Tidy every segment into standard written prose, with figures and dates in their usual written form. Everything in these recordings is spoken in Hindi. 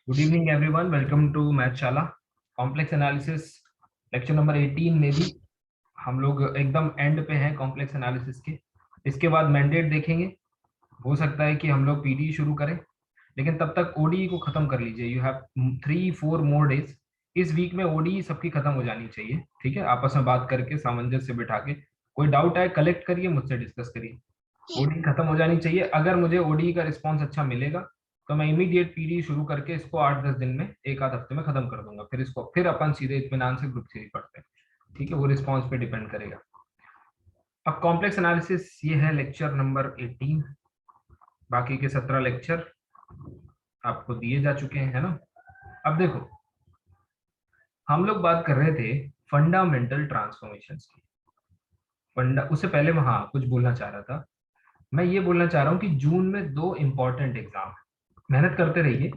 Good evening everyone, welcome to Mathshala. Complex analysis lecture number 18 में भी हम लोग एकदम एंड पे हैं कॉम्प्लेक्स एनालिसिस के। इसके बाद मैंडेट देखेंगे। हो सकता है कि हम लोग पीडी शुरू करें, लेकिन तब तक ओडी को खत्म कर लीजिए। You have 3-4 more days. इस वीक में ओडी सबकी खत्म हो जानी चाहिए, ठीक है। आपस में बात करके सामंजस्य बिठा के कोई डाउट आए कलेक्ट करिए, मुझसे डिस्कस करिए। ओडी खत्म हो जानी चाहिए। अगर मुझे ओडी का रिस्पॉन्स अच्छा मिलेगा तो मैं इमीडिएट पीडी शुरू करके इसको 8-10 दिन में, एक आध हफ्ते में खत्म कर दूंगा। फिर अपन सीधे इत्मीनान से ग्रुप थ्री पढ़ते हैं, ठीक है। वो रिस्पॉन्स पे डिपेंड करेगा। अब कॉम्प्लेक्स एनालिसिस ये है लेक्चर नंबर 18। बाकी के 17 लेक्चर आपको दिए जा चुके हैं, है ना। अब देखो, हम लोग बात कर रहे थे फंडामेंटल ट्रांसफॉर्मेशन की। उससे पहले मैं हाँ कुछ बोलना चाह रहा था। मैं ये बोलना चाह रहा हूँ कि जून में 2 इंपॉर्टेंट एग्जाम है, मेहनत करते रहिए।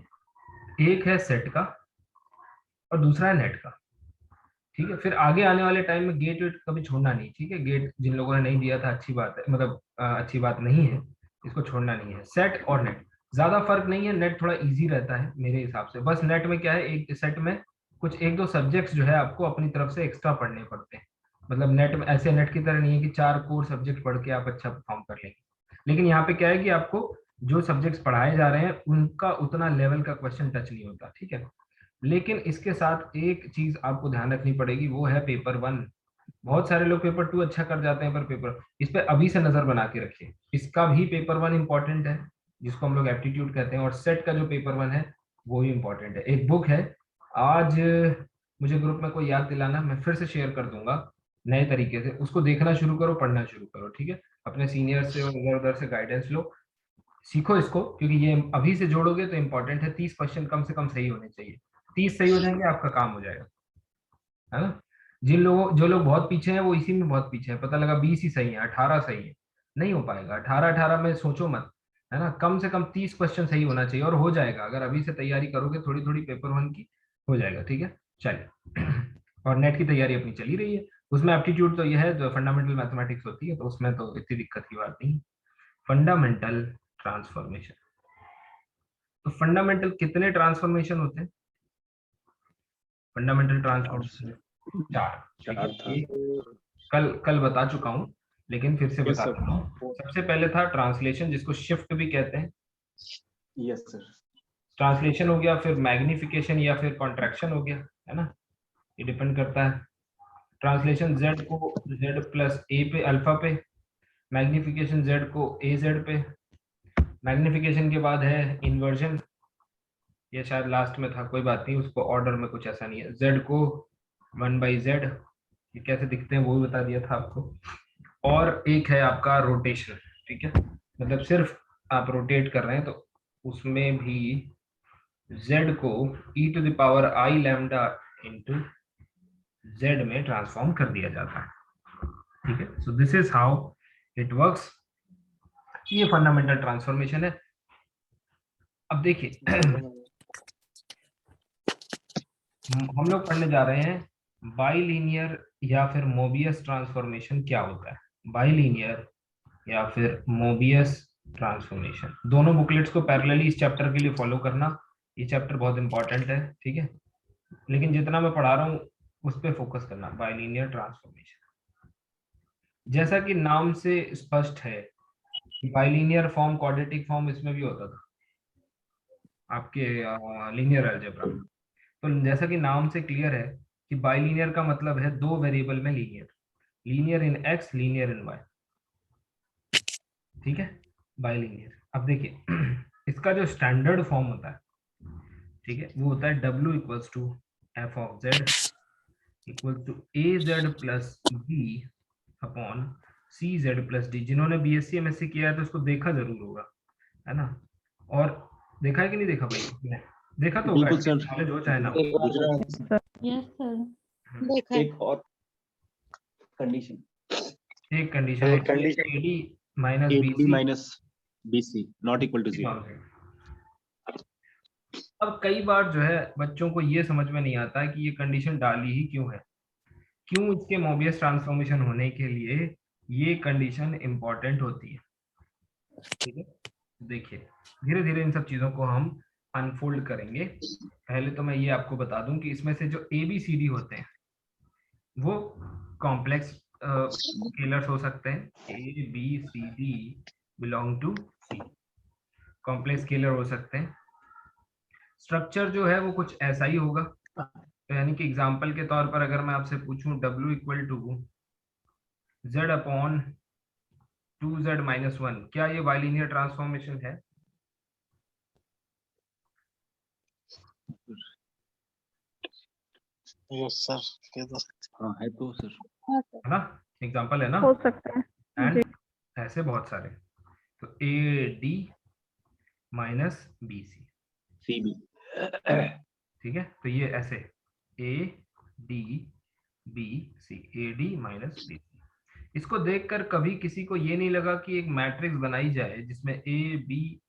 एक है सेट का और दूसरा है नेट का, ठीक है। फिर आगे आने वाले टाइम में गेट वेट कभी छोड़ना नहीं, ठीक है। गेट जिन लोगों ने नहीं दिया था, अच्छी बात है, मतलब अच्छी बात नहीं है, इसको छोड़ना नहीं है। सेट और नेट ज्यादा फर्क नहीं है, नेट थोड़ा इजी रहता है मेरे हिसाब से। बस नेट में क्या है, एक सेट में कुछ एक दो सब्जेक्ट्स जो है आपको अपनी तरफ से एक्स्ट्रा पढ़ने पड़ते हैं। मतलब नेट में ऐसे, नेट की तरह नहीं है कि 4 कोर सब्जेक्ट पढ़ के आप अच्छा परफॉर्म कर लेंगे। लेकिन यहाँ पे क्या है कि आपको जो सब्जेक्ट्स पढ़ाए जा रहे हैं उनका उतना लेवल का क्वेश्चन टच नहीं होता, ठीक है। लेकिन इसके साथ एक चीज आपको ध्यान रखनी पड़ेगी, वो है पेपर 1। बहुत सारे लोग पेपर 2 अच्छा कर जाते हैं, पर पेपर, इस पे अभी से नजर बना के रखिए। इसका भी पेपर 1 इंपॉर्टेंट है, जिसको हम लोग एप्टीट्यूड कहते हैं। और सेट का जो पेपर 1 है वो भी इंपॉर्टेंट है। एक बुक है, आज मुझे ग्रुप में कोई याद दिलाना, मैं फिर से शेयर कर दूंगा नए तरीके से। उसको देखना शुरू करो, पढ़ना शुरू करो, ठीक है। अपने सीनियर से और इधर उधर से गाइडेंस लो, सीखो इसको, क्योंकि ये अभी से जोड़ोगे तो इंपॉर्टेंट है। 30 क्वेश्चन कम से कम सही होने चाहिए। 30 सही हो जाएंगे, आपका काम हो जाएगा, है ना। जो लोग बहुत पीछे हैं वो इसी में बहुत पीछे हैं। पता लगा 20 ही सही है, 18 सही है, नहीं हो पाएगा। 18-18 में सोचो मत, है ना। कम से कम 30 क्वेश्चन सही होना चाहिए, और हो जाएगा अगर अभी से तैयारी करोगे थोड़ी थोड़ी पेपर 1 की, हो जाएगा, ठीक है। चलिए और नेट की तैयारी अपनी चली रही है। उसमें एप्टीट्यूड तो यह है, जो फंडामेंटल मैथमेटिक्स होती है, तो उसमें तो इतनी दिक्कत की बात नहीं। फंडामेंटल ट्रांसफॉर्मेशन, तो फंडामेंटल कितने ट्रांसफॉर्मेशन होते हैं? फंडामेंटल ट्रांसफॉर्मेशन 4, ठीक है। चार था। ये कल कल बता चुका हूँ, लेकिन फिर से यस बता सर। देता हूँ। सबसे पहले था ट्रांसलेशन, जिसको शिफ्ट भी कहते हैं। Yes sir. ट्रांसलेशन हो गया, फिर मैग्निफिकेशन या फिर कॉन्ट्रैक्शन हो गया, है ना। ये डिपेंड करता है। ट्रांसलेशन जेड को जेड प्लस ए पे, अल्फा पे। मैग्निफिकेशन जेड को ए जेड पे। मैग्निफिकेशन के बाद है इन्वर्जन, ये शायद लास्ट में था, कोई बात नहीं, उसको ऑर्डर में कुछ ऐसा नहीं है। जेड को 1/z, ये कैसे दिखते हैं वो भी बता दिया था आपको। और एक है आपका रोटेशन, ठीक है। मतलब सिर्फ आप रोटेट कर रहे हैं, तो उसमें भी z को e⁻i लैम्डा इंटू z में ट्रांसफॉर्म कर दिया जाता है, ठीक है। So this is how it works. ये फंडामेंटल ट्रांसफॉर्मेशन है। अब देखिए हम लोग पढ़ने जा रहे हैं बाइलीनियर या फिर मोबियस ट्रांसफॉर्मेशन क्या होता है। बाइलीनियर या फिर मोबियस ट्रांसफॉर्मेशन, दोनों बुकलेट्स को पैरेलली इस चैप्टर के लिए फॉलो करना। ये चैप्टर बहुत इंपॉर्टेंट है, ठीक है। लेकिन जितना मैं पढ़ा रहा हूँ उस पर फोकस करना। बाइलीनियर ट्रांसफॉर्मेशन, जैसा कि नाम से स्पष्ट है, बाइलीनियर फॉर्म, क्वाड्रेटिक फॉर्म इसमें भी होता था आपके लीनियर अलजेब्रा में। तो जैसा कि नाम से क्लियर है कि बाइलीनियर का मतलब है दो वेरिएबल में linear, linear in x, linear in y, ठीक है। बाइलीनियर। अब देखिए इसका जो स्टैंडर्ड फॉर्म होता है, ठीक है, वो होता है W equals to f of z equal to a z plus b upon c z plus d. जिन्होंने बीएससी एमएससी किया है तो उसको देखा जरूर होगा, है ना। और देखा है कि नहीं देखा भाई, किसने देखा तो होगा, बिल्कुल सर। नॉलेज हो चाहे ना हो। Gujarat yes sir. देखा है। एक और कंडीशन, एक कंडीशन होती है AD minus AD BC। Minus BC not equal to 0। अब कई बार जो है बच्चों को ये समझ में नहीं आता है कि ये कंडीशन डाली ही क्यों है, क्यों इसके मोबियस ट्रांसफॉर्मेशन होने के लिए ये कंडीशन इंपॉर्टेंट होती है, ठीक है। देखिए धीरे धीरे इन सब चीजों को हम अनफोल्ड करेंगे, पहले तो मैं ये आपको बता दूं कि इसमें से जो ABCD होते हैं वो कॉम्प्लेक्स स्केलर्स हो सकते हैं। ABCD belong to C, complex scalar हो सकते हैं। स्ट्रक्चर जो है वो कुछ ऐसा ही होगा, तो यानी कि एग्जांपल के तौर पर अगर मैं आपसे पूछूं W equal to Z upon 2Z-1, क्या ये बाइलिनियर ट्रांसफॉर्मेशन है? यस सर, हाँ है तो सर। है ना, एग्जांपल है ना, हो सकता है जी। एंड ऐसे बहुत सारे। तो AD माइनस BC, CB। ठीक है, तो ये ऐसे ADBC, AD माइनस BC। इसको देखकर कभी किसी को ये नहीं लगा कि एक मैट्रिक्स बनाई जाए जिसमें A, B,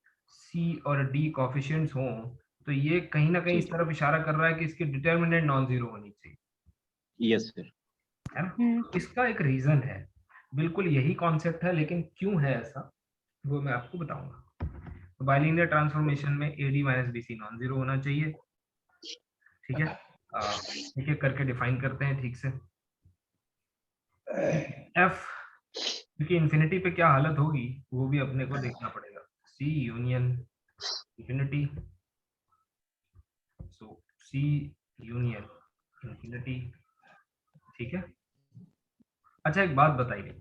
C और D कोफिशिएंट्स हों, तो ये कहीं ना कहीं इस तरफ इशारा कर रहा है कि इसकी डिटर्मिनेंट नॉन जीरो होनी चाहिए, यस सर। है ना। तो इसका एक रीजन है, बिल्कुल यही कॉन्सेप्ट है, लेकिन क्यों है ऐसा वो मैं आपको बताऊंगा। तो बाइलिनियर ट्रांसफॉर्मेशन में AD minus BC non zero होना चाहिए, ठीक है। एक एक करके डिफाइन करते हैं ठीक से। F क्योंकि इन्फिनिटी पे क्या हालत होगी वो भी अपने को देखना पड़ेगा। C union infinity, so C union infinity, ठीक है। अच्छा एक बात बताइए,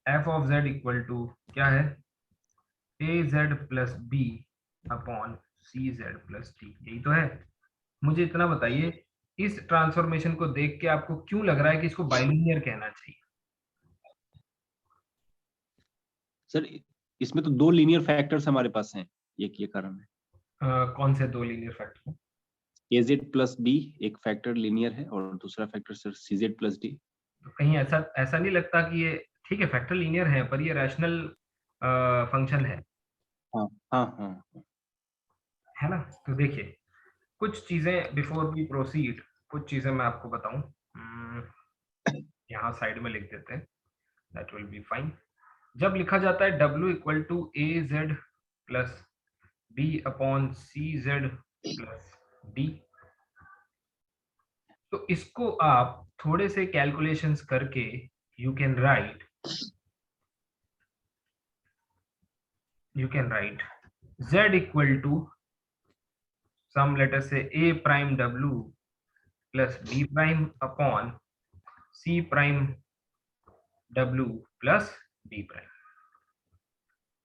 F of Z equal to क्या है? AZ plus B upon CZ plus D, यही तो है। मुझे इतना बताइए, इस ट्रांसफॉर्मेशन को देख के आपको क्यों लग रहा है कि इसको बाइलिनियर कहना चाहिए? सर इसमें तो दो लीनियर फैक्टर्स हमारे पास हैं, ये कारण है। कौन से दो linear factor? AZ plus B एक फैक्टर लीनियर है और दूसरा factor sir CZ plus D। तो कहीं ऐसा नहीं लगता कि ये, ठीक है फैक्टर लीनियर है पर ये रैशनल फंक्शन है, हाँ हाँ हाँ। है ना। तो देखिए कुछ चीजें बिफोर वी प्रोसीड, कुछ चीजें मैं आपको बताऊं। यहाँ साइड में लिख देते हैं, दैट विल बी फाइन। जब लिखा जाता है W equal to AZ plus B upon CZ plus D, तो इसको आप थोड़े से कैलकुलेशंस करके you can write Z equal to some later से A prime W plus B prime upon C prime W plus B prime.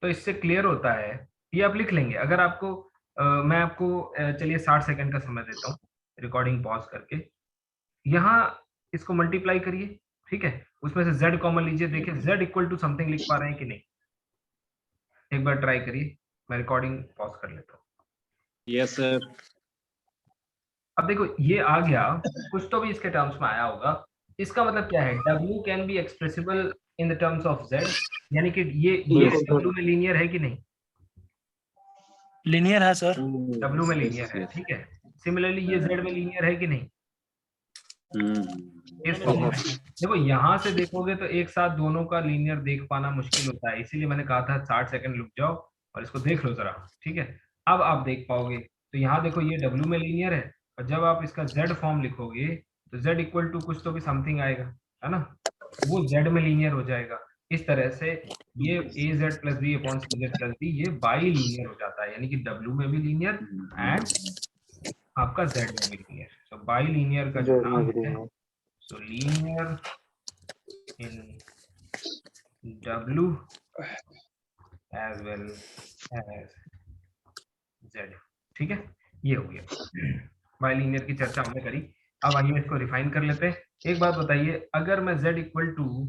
तो इससे क्लियर होता है, ये आप लिख लेंगे अगर आपको मैं आपको चलिए 60 सेकंड का समय देता हूँ, रिकॉर्डिंग पॉज करके यहाँ इसको मल्टीप्लाई करिए, ठीक है। उसमें से Z कॉमन लीजिए, देखिए Z इक्वल टू समथिंग लिख पा रहे हैं कि नहीं, एक बार ट्राई करिए। मैं रिकॉर्डिंग पॉज कर लेता हूँ। Yes sir. अब देखो ये आ गया, कुछ तो भी इसके टर्म्स में आया होगा। इसका मतलब क्या है? W can be expressible in the terms of Z, यानी कि ये W में लीनियर है कि नहीं? लीनियर है सर। W में लीनियर है, ठीक है। सिमिलरली ये Z में लीनियर है कि नहीं? इस फॉर्म में देखो, यहाँ से देखोगे तो एक साथ दोनों का लीनियर देख पाना मुश्किल होता है, इसीलिए मैंने कहा था 60 सेकंड रुक जाओ और इसको देख लो जरा, ठीक है। अब आप देख पाओगे, तो यहाँ देखो ये W में लीनियर है, और जब आप इसका Z फॉर्म लिखोगे तो Z इक्वल टू कुछ तो भी समथिंग आएगा, है ना, वो Z में लीनियर हो जाएगा। इस तरह से ये AZ plus B upon CZ plus D ये बाई लीनियर हो जाता है, यानी कि W में भी लीनियर एंड आपका Z में भी लीनियर। सो बाई लीनियर का जो नाम है, so linear in W as well as Z, ठीक है। ये हो गया, बाइलिनियर की चर्चा हमने करी। अब आइए इसको रिफाइन कर लेते हैं। एक बात बताइए, अगर मैं Z equal to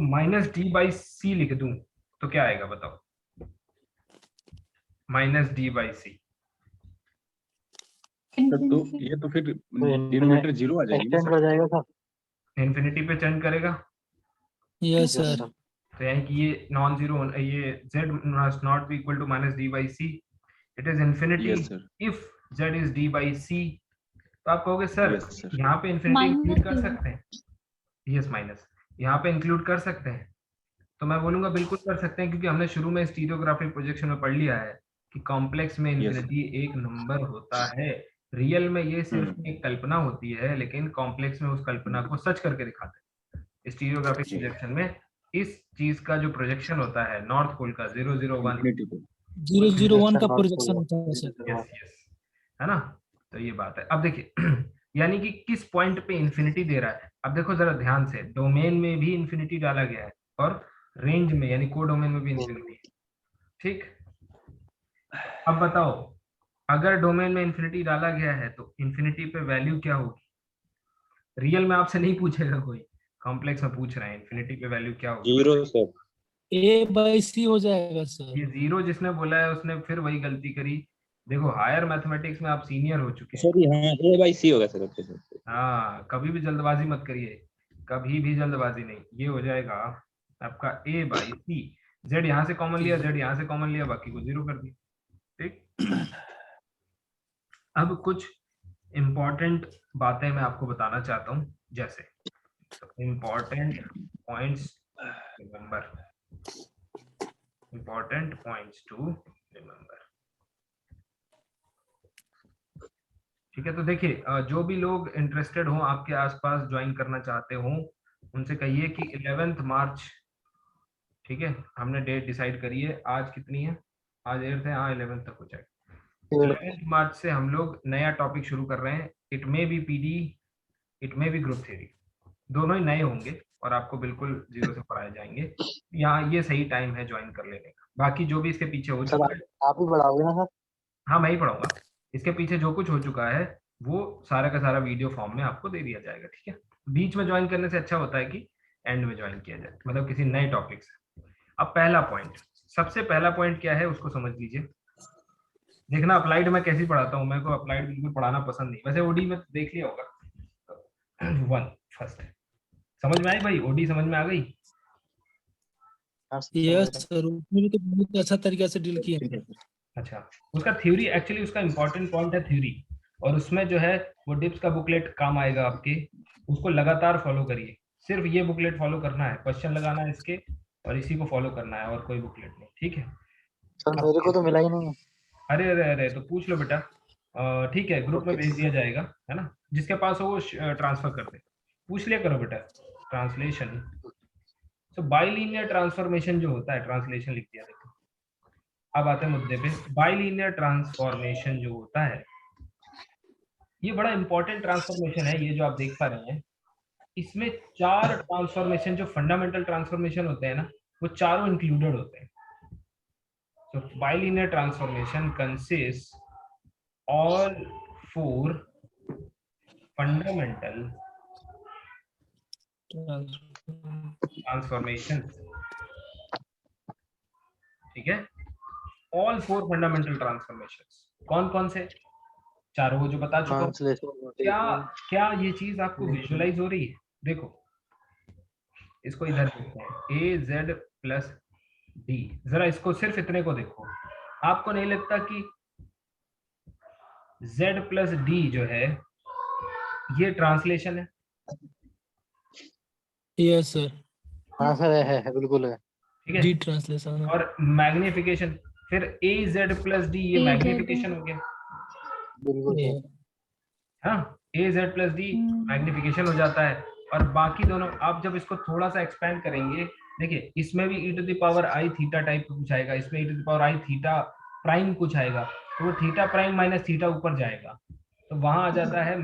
minus D by C लिख दूं तो क्या आएगा बताओ? माइनस D बाई C, तो ये तो फिर डिनोमिनेटर 0 आ जाएगी सर। इन्फिनिटी पे चेंज करेगा। Yes sir. तो यानी कि ये नॉन जीरो, ये Z must not be equal to minus D by C, it is infinity Yes, sir. if Z is D by C। तो आप कहोगे सर Yes, sir. यहाँ पे इन्फिनिटी इंक्लूड कर सकते हैं? यस माइनस, यहाँ पे इंक्लूड कर सकते हैं, तो मैं बोलूंगा बिल्कुल कर सकते हैं, क्योंकि हमने शुरू में स्टीरियोग्राफिक प्रोजेक्शन में पढ़ लिया है कि कॉम्प्लेक्स में Yes. इन्फिनिटी एक नंबर होता है। रियल में ये सिर्फ हम्म। एक कल्पना होती है, लेकिन कॉम्प्लेक्स में उस कल्पना को सच करके दिखाते हैं। स्टीरियोग्राफिक जी। प्रोजेक्शन में इस चीज का जो प्रोजेक्शन होता है नॉर्थ पोल का 001, Infinity पे। 001 का प्रोजेक्शन होता है सर। यस यस, है ना। तो ये बात है। अब देखिए यानी कि किस पॉइंट पे इंफिनिटी दे रहा है। अब देखो जरा ध्यान से, डोमेन में भी इंफिनिटी डाला गया है और रेंज में यानी कोडोमेन में भी इंफिनिटी है, ठीक। अब बताओ, अगर डोमेन में इंफिनिटी डाला गया है तो इंफिनिटी पे वैल्यू क्या होगी। रियल में आपसे नहीं पूछेगा कोई, कॉम्प्लेक्स में पूछ रहे हैं इंफिनिटी पे वैल्यू क्या होगी। 0 सर। A/C हो जाएगा सर। ये जीरो जिसने बोला है उसने फिर वही गलती करी। देखो हायर मैथमेटिक्स में आप सीनियर हो चुके हैं। सर यहाँ A/C होगा सर आपके साथ। हाँ, कभी भी जल्दबाजी मत करिए, कभी भी जल्दबाजी नहीं। ये हो जाएगा आपका A/C। जेड यहाँ से कॉमन लिया, जेड यहाँ से कॉमन लिया, बाकी को जीरो कर दिया, ठीक। अब कुछ इंपॉर्टेंट बातें मैं आपको बताना चाहता हूँ, जैसे important points remember, important points to remember. ठीक है, तो देखिए जो भी लोग इंटरेस्टेड हो, आपके आसपास ज्वाइन करना चाहते हो, उनसे कहिए कि 11 मार्च, ठीक है, हमने डेट डिसाइड करी है। आज कितनी है, आज 8 है, हाँ 11 तक हो जाएगा। 11 मार्च से हम लोग नया टॉपिक शुरू कर रहे हैं। It may be PD, it may be group theory, दोनों ही नए होंगे और आपको बिल्कुल जीरो से पढ़ाए जाएंगे। यहाँ ये सही टाइम है ज्वाइन कर लेने का। बाकी जो भी इसके पीछे हो चुका है, आप ही पढ़ाओगे ना सर? हाँ मैं ही पढ़ाऊंगा। इसके पीछे जो कुछ हो चुका है वो सारा का सारा वीडियो फॉर्म में आपको दे दिया जाएगा, ठीक है। बीच में ज्वाइन करने से अच्छा होता है कि एंड में ज्वाइन किया जाए, मतलब किसी नए टॉपिक से। अब पहला पॉइंट, सबसे पहला पॉइंट क्या है उसको समझ लीजिए। देखना अप्लाइड मैं कैसी पढ़ाता हूँ, मेरे को अप्लाइड बिल्कुल पढ़ाना पसंद नहीं। वैसे ओडी में देख लिया होगा। वन फर्स्ट समझ में आई भाई, ओडी समझ में आ गई। यस सर, उसमें भी तो बहुत अच्छा तरीके से डील किया है। अच्छा, उसका थ्योरी एक्चुअली उसका इंपॉर्टेंट पॉइंट है थ्योरी, और उसमें जो है वो डिप्स का बुकलेट काम आएगा आपके। उसको लगातार फॉलो करिए, सिर्फ ये बुकलेट फॉलो करना है, क्वेश्चन लगाना है इसके और इसी को फॉलो करना है, और कोई बुकलेट नहीं, ठीक है। सर मेरे को तो मिला ही नहीं है। अरे अरे अरे, तो पूछ लो बेटा। ठीक है, ग्रुप में भेज दिया जाएगा, है ना। जिसके पास हो वो ट्रांसफर कर दे, पूछ लिया करो बेटा। ट्रांसलेशन, तो बाइलिनियर ट्रांसफॉर्मेशन जो होता है, ट्रांसलेशन लिख दिया देखो। अब आते हैं मुद्दे पे। बाइलिनियर ट्रांसफॉर्मेशन जो होता है ये बड़ा इंपॉर्टेंट ट्रांसफॉर्मेशन है, ये जो आप देख पा रहे हैं। इसमें 4 ट्रांसफॉर्मेशन जो फंडामेंटल ट्रांसफॉर्मेशन होते हैं ना, वो चारों इंक्लूडेड होते हैं। So bilinear transformation consists all 4 fundamental transformations, ठीक है। all 4 fundamental transformations कौन कौन से, चारों वो जो बता चुका हूं। क्या क्या ये चीज आपको विजुअलाइज हो रही है। देखो इसको इधर देखते हैं, ए जेड प्लस डी। जरा इसको सिर्फ इतने को देखो, आपको नहीं लगता कि z प्लस डी जो है ये ट्रांसलेशन है। Yes sir. हाँ सर, है बिल्कुल है। ठीक है, डी ट्रांसलेशन और मैग्निफिकेशन, फिर ए जेड प्लस डी ये मैग्निफिकेशन हो गया। बिल्कुल है। हाँ, ए जेड प्लस डी मैग्निफिकेशन हो जाता है। और बाकी दोनों आप जब इसको थोड़ा सा एक्सपेंड करेंगे, देखिए इसमें भी e to the power i theta type कुछ आएगा, इसमें e to the power i theta prime कुछ आएगा, तो वो थीटा प्राइम माइनस थीटा ऊपर जाएगा, तो वहां आ जाता है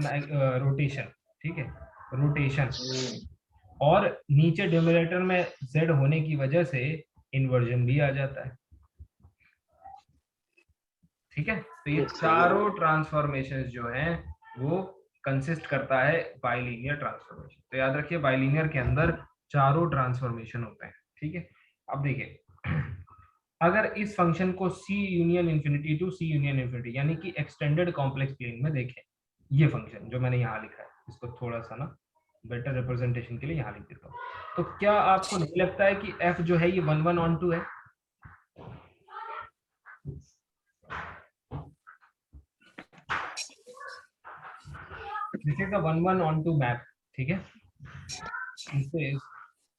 रोटेशन, ठीक है, रोटेशन। और नीचे डिनोमिनेटर में z होने की वजह से इन्वर्जन भी आ जाता है, ठीक है। तो ये चारों ट्रांसफॉर्मेशन जो हैं वो कंसिस्ट करता है बाइलिनियर ट्रांसफॉर्मेशन। तो याद रखिए बाइलिनियर के अंदर चारों ट्रांसफॉर्मेशन होते हैं, ठीक है। अब देखिए अगर इस फंक्शन को c union infinity to c union infinity यानी कि एक्सटेंडेड कॉम्प्लेक्स प्लेन में देखें, ये फंक्शन जो मैंने यहाँ लिखा है, इसको थोड़ा सा ना बेटर रिप्रेजेंटेशन के लिए यहाँ लिख देता हूँ। तो क्या आपको नहीं लगता है कि f जो है ये 1 1 on 2 है। This is a 1 1 on 2 map, ठीक है। This is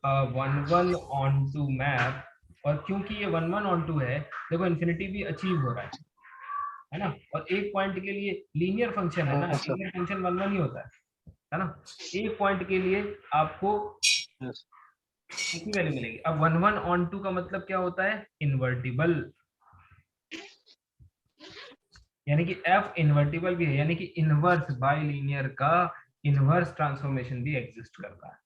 1 onto map, और क्योंकि ये 1 ऑन टू है, देखो इन्फिनिटी भी अचीव हो रहा है ना, और एक पॉइंट के लिए लीनियर फंक्शन है ना, लीनियर फंक्शन 1 ही होता है ना, एक पॉइंट के लिए आपको एक ही वैल्यू मिलेगी। अब 1 ऑन टू का मतलब क्या होता है, इन्वर्टिबल, यानी कि f इन्वर्टिबल भी है, यानी कि इनवर्स बाइलिनियर का इनवर्स ट्रांसफॉर्मेशन भी एग्जिस्ट करता है।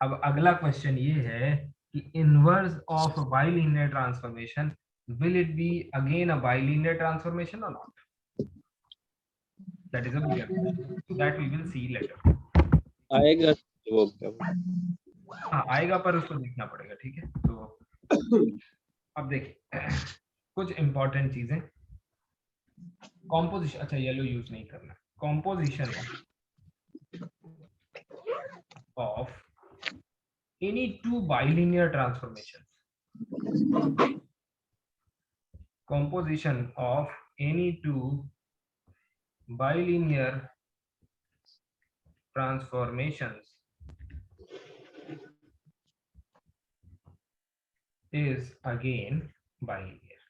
अब अगला क्वेश्चन ये है कि inverse of bilinear transformation, will it be again a bilinear transformation or not? That is a bigger question. So that we will see later. आएगा वो क्या हाँ आएगा, पर उसको देखना पड़ेगा, ठीक है। तो अब देखिए कुछ इंपॉर्टेंट चीजें, कॉम्पोजिशन, अच्छा येलो यूज नहीं करना, composition of any two bilinear transformations, composition of any two bilinear transformations is again bilinear,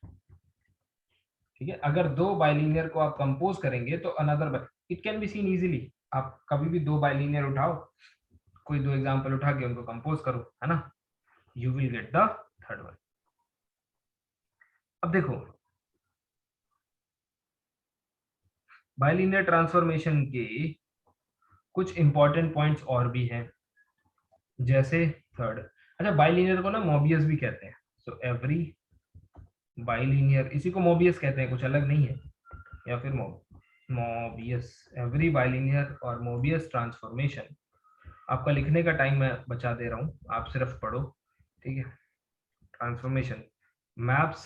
ठीक है। अगर दो बाइलिनियर को आप कंपोज करेंगे तो another, it can be seen easily, आप कभी भी दो बाइलिनियर उठाओ, कोई दो एग्जांपल उठा के उनको कंपोज करो, है ना, you will get the third one. अब देखो बाइलिनियर ट्रांसफॉर्मेशन के कुछ इंपॉर्टेंट पॉइंट्स और भी हैं, जैसे थर्ड, अच्छा बाइलिनियर को ना मोबियस भी कहते हैं, सो एवरी बाइलिनियर, इसी को मोबियस कहते हैं, कुछ अलग नहीं है, या फिर मोबियस, एवरी बाइलिनियर और मोबियस ट्रांसफॉर्मेशन। आपका लिखने का टाइम मैं बचा दे रहा हूँ, आप सिर्फ पढ़ो, ठीक है। ट्रांसफॉर्मेशन मैप्स,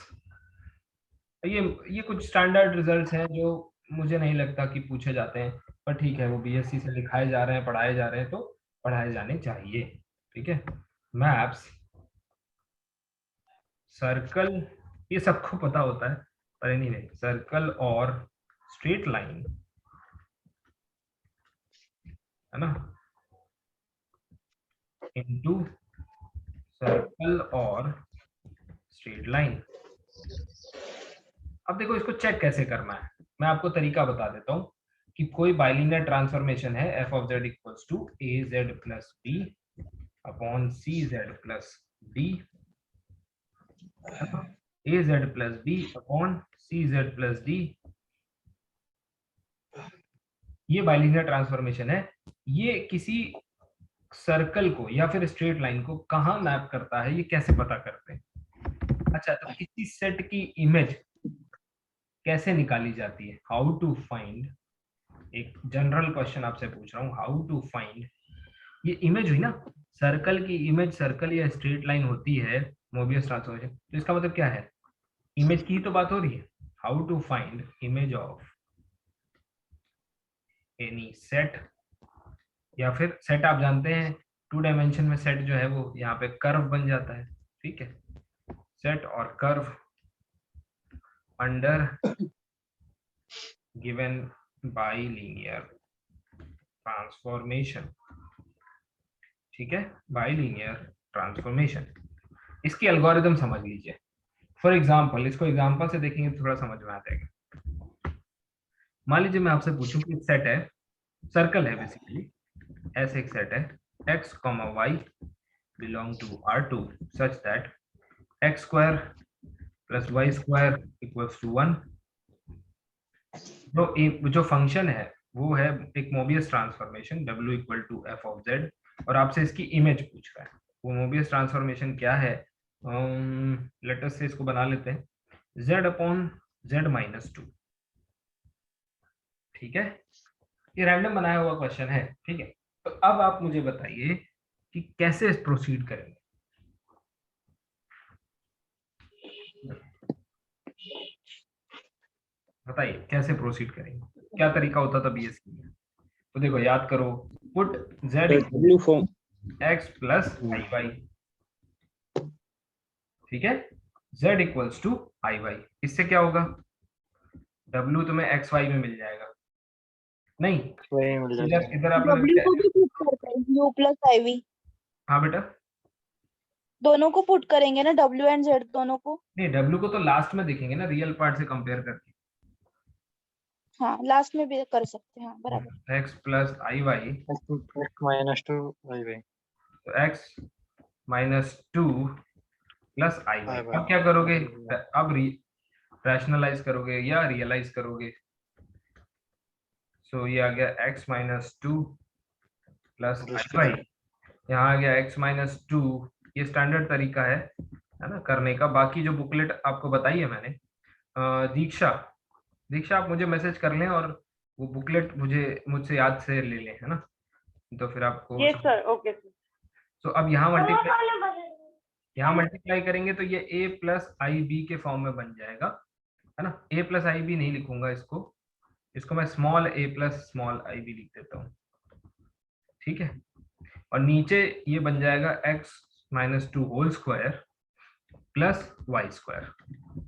ये कुछ स्टैंडर्ड रिजल्ट्स हैं जो मुझे नहीं लगता कि पूछे जाते हैं, पर ठीक है, वो बीएससी से लिखाए जा रहे हैं, पढ़ाए जा रहे हैं, तो पढ़ाए जाने चाहिए, ठीक है। मैप्स, सर्कल, ये सबको पता होता है, पर एनीवे, सर्कल और स्ट्रेट लाइन, है ना, इनटू सर्कल और स्ट्रेट लाइन। अब देखो इसको चेक कैसे करना है, मैं आपको तरीका बता देता हूँ कि कोई बाइलिनियर ट्रांसफॉर्मेशन है f of z equals to az plus b upon cz plus d, az plus b upon cz plus d, ये बाइलिनियर ट्रांसफॉर्मेशन है। ये किसी सर्कल को या फिर स्ट्रेट लाइन को कहाँ मैप करता है, ये कैसे पता करते हैं। अच्छा, तो किसी सेट की इमेज कैसे निकाली जाती है, हाउ टू फाइंड, एक जनरल क्वेश्चन आपसे पूछ रहा हूँ, हाउ टू फाइंड, ये इमेज हुई ना, सर्कल की इमेज सर्कल या स्ट्रेट लाइन होती है मोबियस ट्रांसफॉर्मेशन, तो इसका मतलब क्या है, इमेज की तो बात हो रही है। How to find image of any set, या फिर सेट आप जानते हैं 2 डायमेंशन में सेट जो है वो यहाँ पे कर्व बन जाता है, ठीक है, सेट और curve under given bilinear transformation, ठीक है, बाइलिनियर ट्रांसफॉर्मेशन। इसकी एल्गोरिथम समझ लीजिए, फॉर एग्जांपल, इसको एग्जांपल से देखेंगे तो थोड़ा समझ में आ जाएगा। मान लीजिए मैं आपसे पूछूं कि सेट है, सर्कल है बेसिकली, ऐसे एक सेट है x, y belong to R2 such that x square plus y square equals to 1। जो फंक्शन है वो है एक Mobius transformation w equal to f of z, और आपसे इसकी इमेज पूछ रहा है। वो मोबियस ट्रांसफॉर्मेशन क्या है, लेट अस से इसको बना लेते हैं z अपॉन z माइनस 2, ठीक है, ये रैंडम बनाया हुआ क्वेश्चन है, ठीक है। तो अब आप मुझे बताइए कि कैसे प्रोसीड करेंगे, बताइए कैसे प्रोसीड करेंगे, क्या तरीका होता था बीएससी में। तो देखो याद करो, पुट z ब्लू form x plus i y, ठीक है, z equals to i y, इससे क्या होगा, w तुम्हें x y में मिल जाएगा, नहीं इधर आप W को भी पुट करते हैं u plus iv। हाँ बेटा, दोनों को पुट करेंगे ना, W एंड Z दोनों को। नहीं W को तो लास्ट में देखेंगे ना, रियल पार्ट से कंपेयर करके। हाँ लास्ट में भी कर सकते हैं, हाँ बराबर। x प्लस आई वाई, -2 तो x minus 2 plus i Y. IY। अब क्या करोगे, अब रैशनलाइज करोगे या रियलाइज करोगे। सो ये आ गया x minus 2 plus i Y, यहाँ आ गया x माइनस 2। ये स्टैंडर्ड तरीका है ना करने का। बाकी जो बुकलेट आपको बताई है मैंने, दीक्षा आप मुझे मैसेज कर लें और वो बुकलेट मुझसे याद से ले लें, है ना, तो फिर आपको। Yes sir, okay sir. तो अब यहाँ मल्टीप्लाई करेंगे तो ये a प्लस आई बी के फॉर्म में बन जाएगा, है ना। a प्लस आई बी नहीं लिखूंगा इसको मैं small a plus small i b लिख देता हूँ, ठीक है। और नीचे ये बन जाएगा x minus 2 whole square plus y square.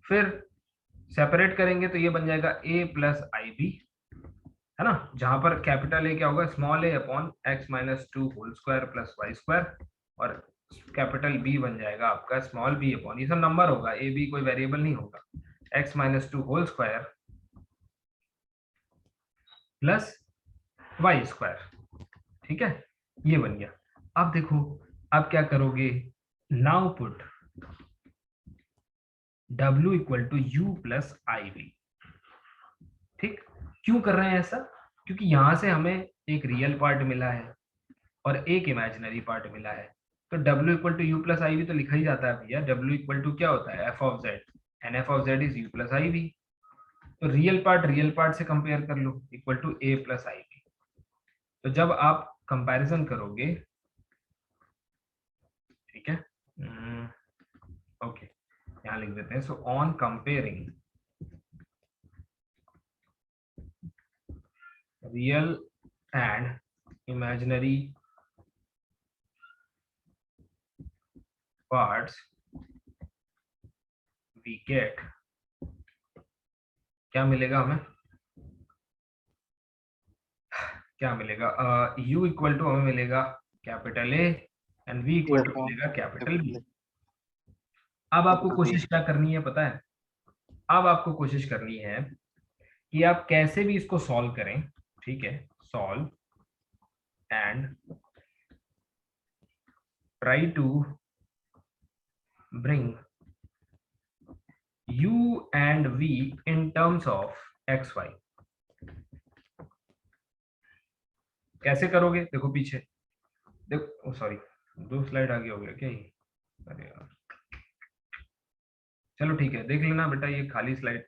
फिर सेपरेट करेंगे तो ये बन जाएगा a प्लस आई बी, है ना, जहां पर कैपिटल A क्या होगा, small a upon x minus 2 whole square plus y square, और कैपिटल B बन जाएगा आपका स्मॉल b अपॉन, ये सब नंबर होगा, a b कोई वेरिएबल नहीं होगा, x minus 2 whole square plus y square, ठीक है, ये बन गया। अब देखो अब क्या करोगे, now put W equal to u plus i b. ठीक, क्यों कर रहे हैं ऐसा, क्योंकि यहां से हमें एक रियल पार्ट मिला है और एक इमेजिनरी पार्ट मिला है। तो W equal to u plus i b तो लिखा ही जाता है भैया, W इक्वल टू क्या होता है, f of z, and f of z is u plus i b. तो रियल पार्ट से कंपेयर कर लो, equal to a plus i b. तो जब आप कंपैरिजन करोगे, ठीक है, ओके यहाँ लिख देते हैं। So on comparing real and imaginary parts we get, क्या मिलेगा हमें, क्या मिलेगा, u इक्वल टू हमें मिलेगा capital A and v equal to मिलेगा कैपिटल B। अब आपको कोशिश क्या करनी है पता है, अब आपको कोशिश करनी है कि आप कैसे भी इसको सॉल्व करें, ठीक है, solve and try to bring u and v in terms of xy। कैसे करोगे, देखो पीछे देखो, सॉरी 2 स्लाइड आगे हो गया क्या ये, अरे यार, चलो ठीक है, देख लेना बेटा, ये खाली स्लाइड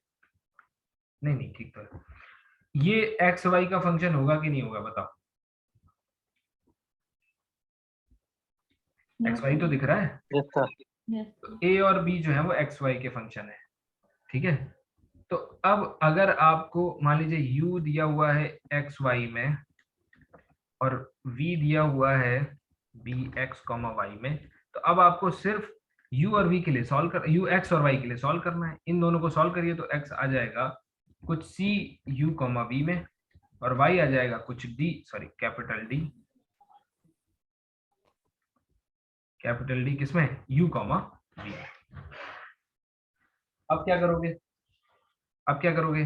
नहीं ठीक तो है। ये एक्स वाई का फंक्शन होगा कि नहीं होगा बताओ, एक्स वाई तो दिख रहा है, तो ए और बी जो है वो एक्स वाई के फंक्शन है, ठीक है। तो अब अगर आपको मान लीजिए u दिया हुआ है एक्स वाई में और v दिया हुआ है b x, y में, तो अब आपको सिर्फ u और v के लिए सॉल्व कर, u x और y के लिए सॉल्व करना है। इन दोनों को सॉल्व करिए तो x आ जाएगा कुछ c u, v में, और y आ जाएगा कुछ d, सॉरी कैपिटल D किसमें, u, v। अब क्या करोगे,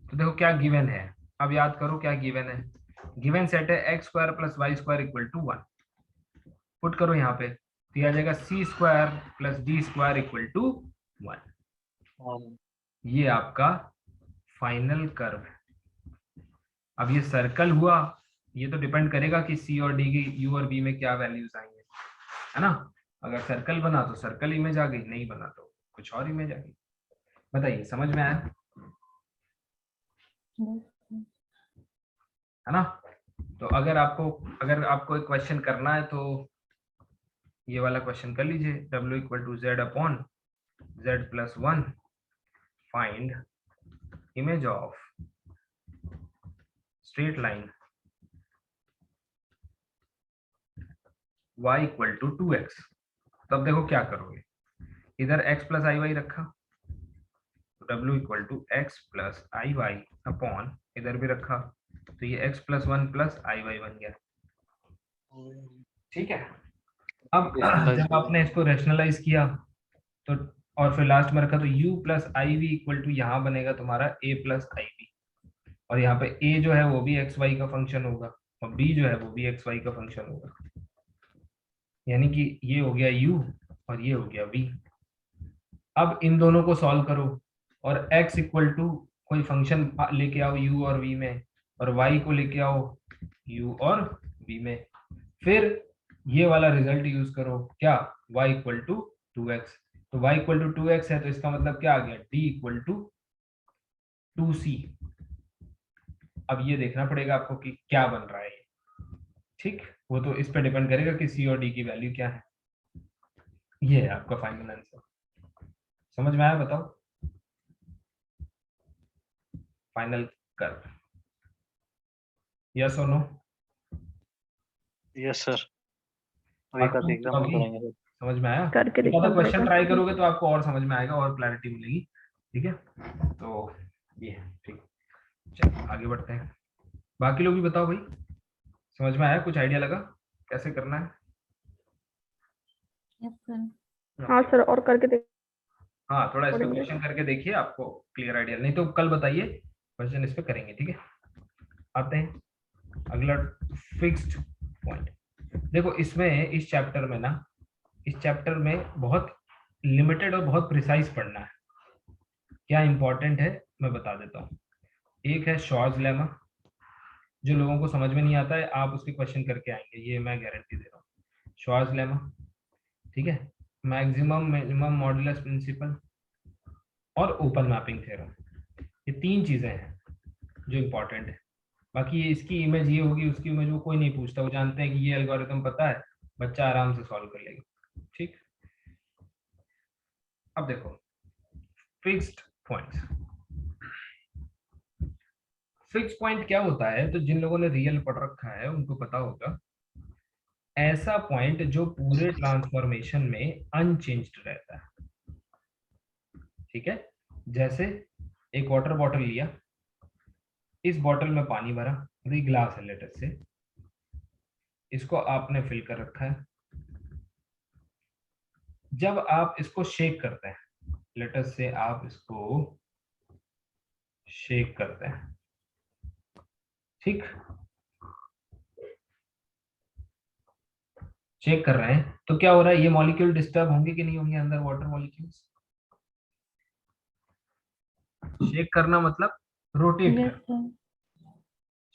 तो देखो क्या गिवन है, अब याद करो क्या गिवन है, गिवन सेट है x square plus y square equal to 1। Put करो यहाँ पे, तो ये आ जाएगा c square plus d square equal to 1। ये आपका फाइनल कर्व है। अब ये सर्कल हुआ, ये तो डिपेंड करेगा कि सी और डी की, यू और बी में क्या वैल्यूज आएंगे, है ना। अगर सर्कल बना तो सर्कल इमेज आ गई, नहीं बना तो कुछ और इमेज आ गई। बताइए समझ में आया, है ना। तो अगर आपको एक क्वेश्चन करना है तो ये वाला क्वेश्चन कर लीजिए, W equal to Z upon Z plus 1, find image of straight line y equal to 2x। तब देखो क्या करोगे, इधर x प्लस आई वाई रखा, W equal to x plus i y upon इधर भी रखा, तो ये x plus 1 plus i y बन गया, ठीक है। अब जब आपने इसको रैशनलाइज किया तो और फिर लास्ट में रखा तो u plus i v equal to यहाँ बनेगा तुम्हारा a प्लस आई वी, और यहाँ पे a जो है वो भी एक्स वाई का फंक्शन होगा और b जो है वो भी एक्स वाई का फंक्शन होगा, यानी कि ये हो गया u और ये हो गया v। अब इन दोनों को सॉल्व करो और x इक्वल टू कोई फंक्शन लेके आओ u और v में, और y को लेके आओ u और v में, फिर ये वाला रिजल्ट यूज करो, क्या y इक्वल टू 2x। तो y इक्वल टू 2x है तो इसका मतलब क्या आ गया, d इक्वल टू 2c। अब ये देखना पड़ेगा आपको कि क्या बन रहा है ये, ठीक, वो तो इस पे डिपेंड करेगा कि c और d की वैल्यू क्या है। ये है आपका फाइनल आंसर। समझ में आया, बताओ फाइनल कर, यस और नो? यस सर, समझ में आया? करके ज़्यादा देखना क्वेश्चन पड़ेगा। ट्राई करोगे तो आपको और समझ में आएगा और क्लैरिटी मिलेगी, ठीक है? तो ये ठीक, चलो आगे बढ़ते हैं। बाकी लोग भी बताओ भाई, समझ में आया, कुछ आइडिया लगा कैसे करना है? हाँ सर, और करके देख। हाँ, थोड़ा इस पे क्वेश्चन करके देखिए, आपको क्लियर आइडिया, नहीं तो कल बताइए क्वेश्चन इस पे करेंगे, ठीक है? आते हैं अगला, फिक्स्ड पॉइंट। देखो इसमें इस चैप्टर में ना, इस चैप्टर में बहुत लिमिटेड और बहुत प्रिसाइज पढ़ना है। क्या इंपॉर्टेंट है मैं बता देता हूँ। एक है शॉर्ट्स लेमा, जो लोगों को समझ में नहीं आता है आप उसके क्वेश्चन करके आएंगे, ये मैं गारंटी दे रहा हूँ। शॉर्ट्स लेमा, ठीक है, मैक्सिमम मिनिमम मॉडुलस प्रिंसिपल और ओपन मैपिंग थ्योरम, ये तीन चीजें हैं जो इंपॉर्टेंट है। बाकी इसकी इमेज ये होगी, उसकी इमेज वो कोई नहीं पूछता, वो जानते हैं कि ये एल्गोरिथम पता है, बच्चा आराम से सॉल्व कर लेगा, ठीक। अब देखो फिक्स्ड पॉइंट्स। फिक्स्ड पॉइंट क्या होता है, तो जिन लोगों ने रियल पढ़ रखा है उनको पता होगा, ऐसा पॉइंट जो पूरे ट्रांसफॉर्मेशन में अनचेंज्ड रहता है, ठीक है। जैसे एक वाटर बॉटल लिया, इस बॉटल में पानी भरा, ये ग्लास है लेटर से, इसको आपने फिल कर रखा है। जब आप इसको शेक करते हैं, लेटर से आप इसको शेक करते हैं, ठीक, शेक कर रहे हैं तो क्या हो रहा है, ये मॉलिक्यूल डिस्टर्ब होंगे कि नहीं होंगे अंदर, वाटर मॉलिक्यूल्स। शेक करना मतलब रोटेट करना,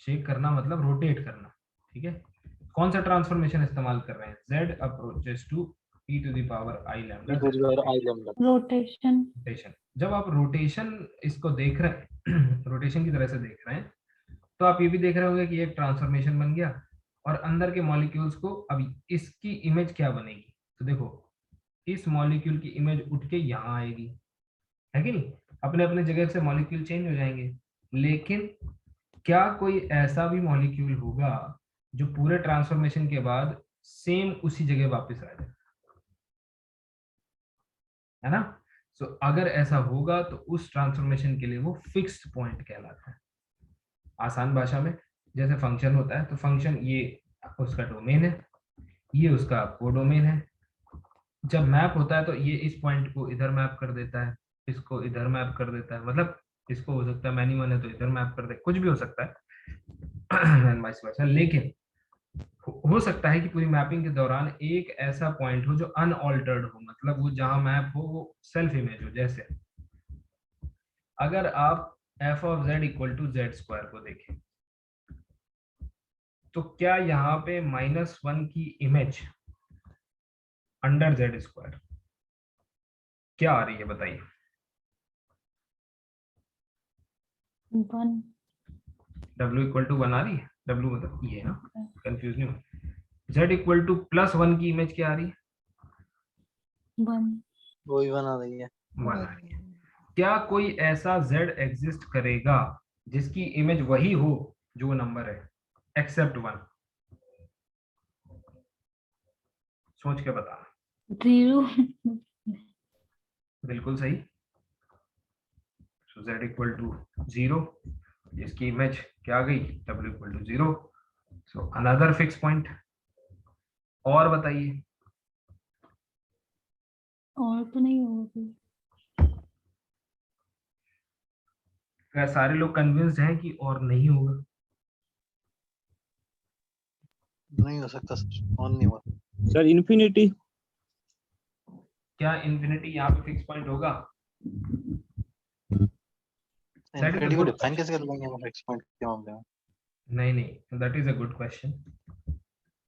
शेक करना मतलब रोटेट करना, ठीक है। कौन सा ट्रांसफॉर्मेशन इस्तेमाल कर रहे हैं, z approaches to e to the power i lambda, rotation. जब आप रोटेशन इसको देख रहे हैं रोटेशन की तरह से देख रहे हैं, तो आप ये भी देख रहे होंगे कि एक ट्रांसफॉर्मेशन बन गया और अंदर के मॉलिक्यूल्स को, अब इसकी इमेज क्या बनेगी, तो देखो इस मॉलिक्यूल की इमेज उठ के यहाँ आएगी, है कि नहीं, अपने अपने जगह से मॉलिक्यूल चेंज हो जाएंगे। लेकिन क्या कोई ऐसा भी मॉलिक्यूल होगा जो पूरे ट्रांसफॉर्मेशन के बाद सेम उसी जगह वापस आ जाए, है ना? सो अगर ऐसा होगा तो उस ट्रांसफॉर्मेशन के लिए वो फिक्स्ड पॉइंट कहलाता है। आसान भाषा में जैसे फंक्शन होता है, तो फंक्शन ये उसका डोमेन है, ये उसका कोडोमेन है। जब मैप होता है तो ये इस पॉइंट को इधर मैप कर देता है, इसको इधर मैप कर देता है, मतलब इसको हो सकता है मैनीवन है तो इधर मैप कर दे, कुछ भी हो सकता है। लेकिन हो सकता है कि पूरी मैपिंग के दौरान एक ऐसा पॉइंट हो जो अनऑल्टर्ड हो, मतलब वो जहां मैप हो वो सेल्फ इमेज हो। जैसे अगर आप f of z equal to z square को देखें, तो क्या यहाँ पे -1 की इमेज अंडर z स्क्वायर क्या आ रही है, बताइए। 1 w इक्वल टू 1 आ रही है, w मतलब ये है ना, कंफ्यूज नहीं हो। z इक्वल टू +1 की इमेज क्या आ रही है, 1 वही बना रही है। 1 आ रही है। क्या कोई ऐसा z एग्जिस्ट करेगा जिसकी इमेज वही हो जो नंबर है, एक्सेप्ट 1? सोच के बता। 0 बिल्कुल सही। z इक्वल टू 0, इसकी इमेज क्या आ गई, w equal to 0। So another fix point. और बताइए और तो नहीं होगा कोई। क्या सारे लोग कन्विंस्ड हैं कि और नहीं होगा? नहीं हो सकता सर, ऑन नहीं हुआ। Sir infinity. क्या इन्फिनिटी यहाँ पे फिक्स पॉइंट होगा? इन्फिनिटी को डिफाइन कैसे कर लेंगे हम फिक्स पॉइंट के मामले में? नहीं, that is a good question.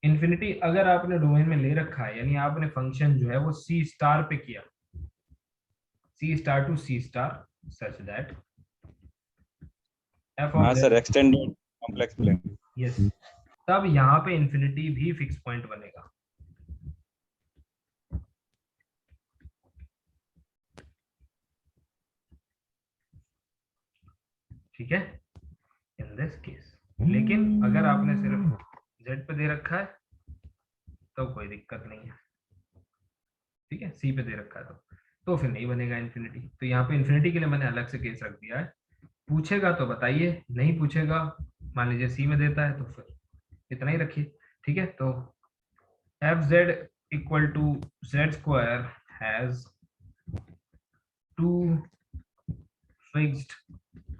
Infinity अगर आपने डोमेन में ले रखा है, यानी आपने फंक्शन जो है वो सी स्टार पे किया, C star to C star such that f हाँ of sir, extended complex plane. Yes, तब यहाँ पे इन्फिनिटी भी फिक्स पॉइंट बनेगा। ठीक है, इन दिस केस। लेकिन अगर आपने सिर्फ z पे दे रखा है तो कोई दिक्कत नहीं है। ठीक है, c पे दे रखा है तो फिर नहीं बनेगा इन्फिनिटी। तो यहाँ पे इन्फिनिटी के लिए मैंने अलग से केस रख दिया है। पूछेगा तो बताइए, नहीं पूछेगा, मान लीजिए c में देता है तो फिर इतना ही रखिए। ठीक है, तो fz equal to z square has 2 fixed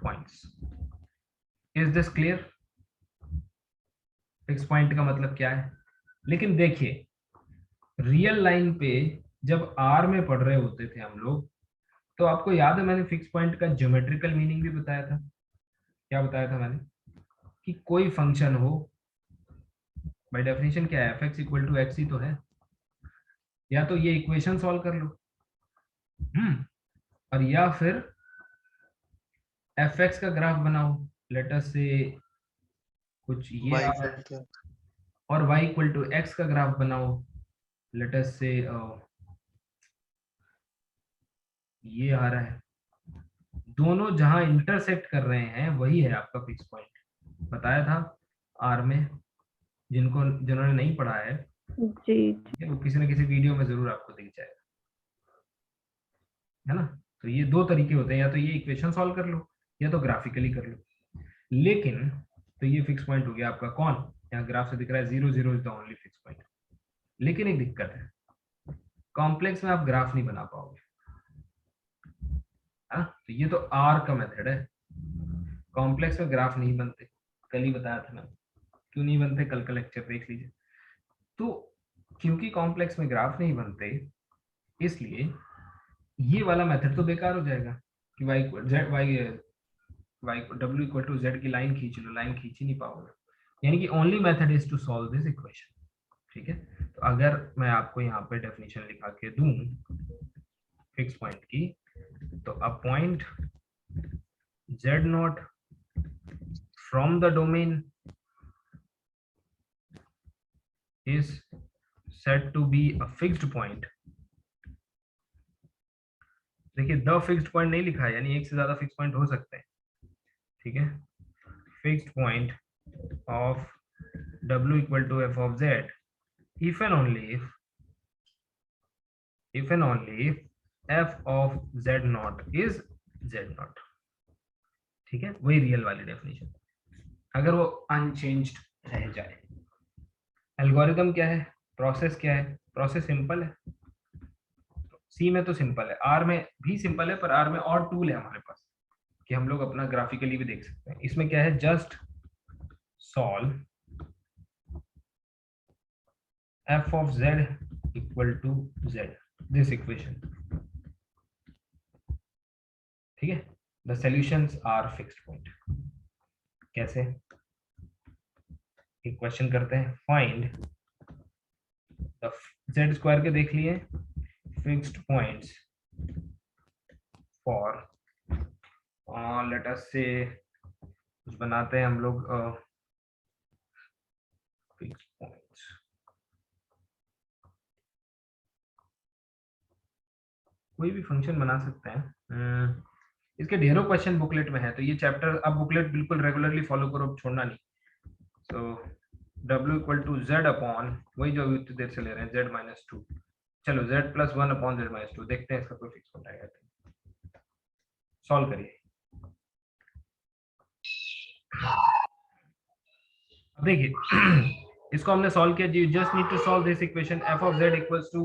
points. Is this clear? Fix point का मतलब क्या है? लेकिन देखिए, रियल लाइन पे जब आर में पढ़ रहे होते थे हम लोग, तो आपको याद है मैंने फिक्स पॉइंट का ज्योमेट्रिकल मीनिंग भी बताया था। क्या बताया था मैंने? कि कोई फंक्शन हो, बाय डेफिनेशन क्या है, fx इक्वल टू एक्स ही तो है। या तो ये इक्वेशन सॉल्व कर लो, और या फिर fx का ग्राफ बनाओ, लेट अस से कुछ ये y आ, इक्वल टू और y इक्वल टू एक्स का ग्राफ बनाओ, लेट अस से ये आ रहा है। दोनों जहां इंटरसेक्ट कर रहे हैं वही है आपका फिक्स पॉइंट। बताया था आर में, जिन्होंने नहीं पढ़ा है जी वो किसी न किसी वीडियो में जरूर आपको दिख जाएगा, है ना। तो ये दो तरीके होते हैं, या तो ये इक्वेशन सॉल्व कर लो या तो ग्राफिकली कर लो। लेकिन तो ये फिक्स पॉइंट हो गया आपका कौन, यहाँ ग्राफ से दिख रहा है 0 0 is the only fix point. लेकिन एक दिक्कत है, कॉम्प्लेक्स में आप ग्राफ नहीं बना पाओगे। हाँ, तो ये तो आर का मेथड है। कॉम्प्लेक्स में ग्राफ नहीं बनते, कल ही बताया था मैंने क्यों नहीं बनते, कल का लेक्चर देख लीजिए। तो क्योंकि कॉम्प्लेक्स में ग्राफ नहीं बनते, इसलिए ये वाला मेथड तो बेकार हो जाएगा कि w इक्वल टू z की लाइन खींच लो, लाइन खींच ही नहीं पाओगे। यानी कि only method is to solve this equation. ठीक है, तो अगर मैं आपको यहाँ पे डेफिनेशन लिखा के दूं फिक्स पॉइंट की, तो a point z not from the domain is said to be a fixed point। देखिए, द फिक्स्ड पॉइंट नहीं लिखा है, यानी एक से ज्यादा फिक्स पॉइंट हो सकते हैं। ठीक है, fixed point of w equal to f of z if and only if f of z not is z not. ठीक है, वही रियल वाली डेफिनेशन, अगर वो अनचेंज्ड रह जाए। एल्गोरिथम क्या है, प्रोसेस क्या है? प्रोसेस सिंपल है, सी में तो सिंपल है, आर में भी सिंपल है, पर आर में और टूल है हमारे पास कि हम लोग अपना ग्राफिकली भी देख सकते हैं। इसमें क्या है, just solve f of z equal to z, this equation. ठीक है, the solutions are fixed point. कैसे? एक क्वेश्चन करते हैं, फाइंड द z स्क्वायर के देख लिए fixed points for late us से कुछ बनाते हैं हम लोग फिक्स्ड पॉइंट्स। कोई भी फंक्शन बना सकते हैं। इसके ढेरों क्वेश्चन बुकलेट में है, तो ये चैप्टर अब बुकलेट बिल्कुल रेगुलरली फॉलो करो, छोड़ना नहीं। So w equal to z upon वही जो इतनी देर से ले रहे हैं z माइनस 2, चलो z plus 1 upon z minus 2, देखते हैं इसका कोई फिक्स पॉइंट आएगा। सॉल्व करिए। अब देखिए इसको हमने सॉल्व किया, you just need to solve this equation f of z equals to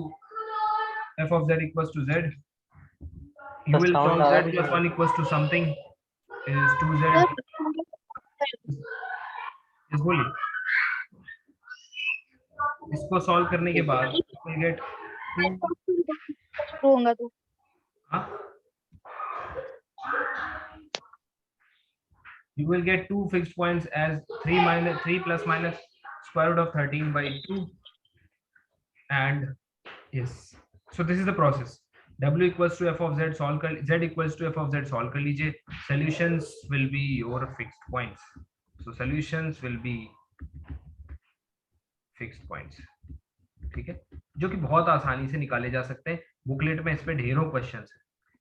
f of z equals to z, you will sound solve आ रहा z है plus 1 equals to something is 2z. Yes, बोलिए. इसको सॉल्व करने के बाद we get 2. शुरू होगा तो हाँ? You will get 2 fixed points as 3 plus minus square root of 13 by 2, and yes, so this is the process. W equals to f of z, solve कर, z equals to f of z, solve कर लीजिए. Solutions will be your fixed points. So solutions will be fixed points. ठीक है, जो कि बहुत आसानी से निकाले जा सकते हैं. बुकलेट में इस पे ढेरों क्वेश्चंस है,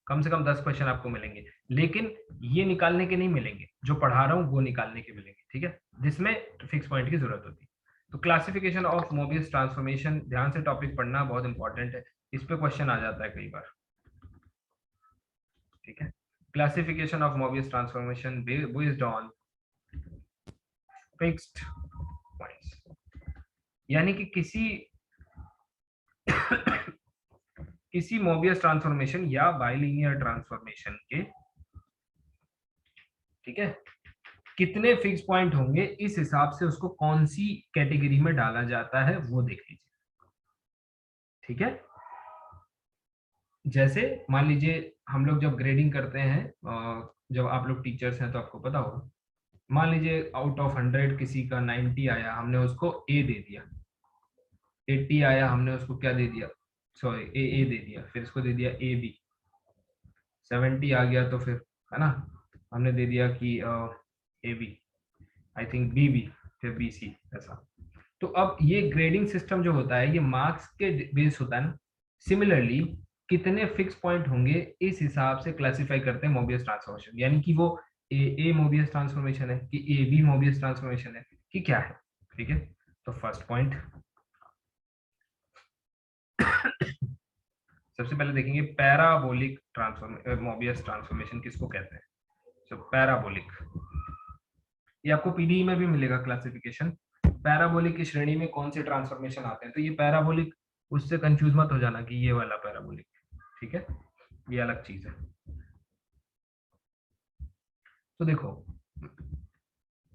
कम से कम 10 क्वेश्चन आपको मिलेंगे, लेकिन ये निकालने के नहीं मिलेंगे, जो पढ़ा रहा हूँ वो निकालने के मिलेंगे. ठीक है, जिसमें फिक्स पॉइंट की जरूरत होती है. तो क्लासिफिकेशन ऑफ मोबियस ट्रांसफॉर्मेशन, ध्यान से टॉपिक पढ़ना बहुत इंपॉर्टेंट है, इस पे क्वेश्चन आ जाता है कई बार. ठीक है, classification of Mobius transformation based on fixed points, यानी कि किसी मोबियस ट्रांसफॉर्मेशन या बाइलिनियर ट्रांसफॉर्मेशन के, ठीक है, कितने फिक्स पॉइंट होंगे, इस हिसाब से उसको कौन सी कैटेगरी में डाला जाता है वो देख लीजिए. ठीक है, जैसे मान लीजिए हम लोग जब ग्रेडिंग करते हैं, जब आप लोग टीचर्स हैं तो आपको पता होगा, मान लीजिए आउट ऑफ 100 किसी का 90 आया, हमने उसको ए दे दिया. 80 आया, हमने उसको क्या दे दिया, सॉरी ए दे दिया, फिर इसको दे दिया ए बी. 70 आ गया तो फिर, है ना, हमने दे दिया कि A B, I think B B, फिर बी सी, ऐसा. तो अब ये ग्रेडिंग सिस्टम जो होता है ये मार्क्स के बेस होता है ना. सिमिलरली कितने फिक्स पॉइंट होंगे इस हिसाब से क्लासिफाई करते हैं मोबियस ट्रांसफॉर्मेशन, यानी कि वो ए मोबियस ट्रांसफॉर्मेशन है कि ए बी मोबियस ट्रांसफॉर्मेशन है कि क्या है. ठीक है, तो फर्स्ट पॉइंट सबसे पहले देखेंगे पैराबोलिक मोबियस ट्रांसफॉर्मेशन किसको कहते हैं. सो पैराबोलिक, ये आपको पीडीई में भी मिलेगा क्लासिफिकेशन. पैराबोलिक की श्रेणी में कौन से ट्रांसफॉर्मेशन आते हैं, तो ये पैराबोलिक, उससे कंफ्यूज मत हो जाना कि ये वाला पैराबोलिक. ठीक है, ये अलग चीज है. तो देखो,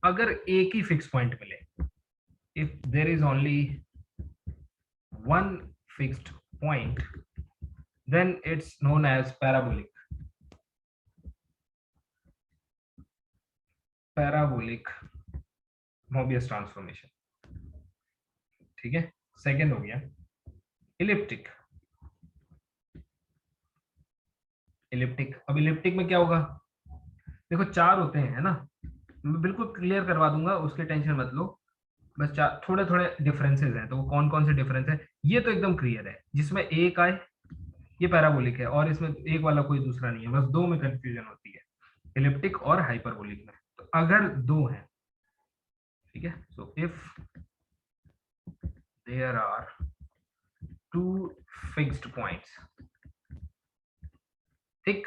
अगर एक ही फिक्स पॉइंट मिले, if there is only one fixed point, then it's known as parabolic Mobius transformation. ठीक है, सेकंड हो गया इलिप्टिक. अब इलिप्टिक में क्या होगा, देखो 4 होते हैं, है ना, मैं बिल्कुल क्लियर करवा दूंगा, उसके टेंशन मत लो. बस थोड़े थोड़े डिफरेंसेस हैं, तो वो कौन कौन से डिफरेंस है ये तो एकदम क्लियर है. जिसमें एक आए ये पैराबोलिक है, और इसमें एक वाला कोई दूसरा नहीं है, बस 2 में कंफ्यूजन होती है, इलिप्टिक और हाइपरबोलिक में. तो अगर 2 हैं, ठीक है, so if there are 2 fixed points, ठीक,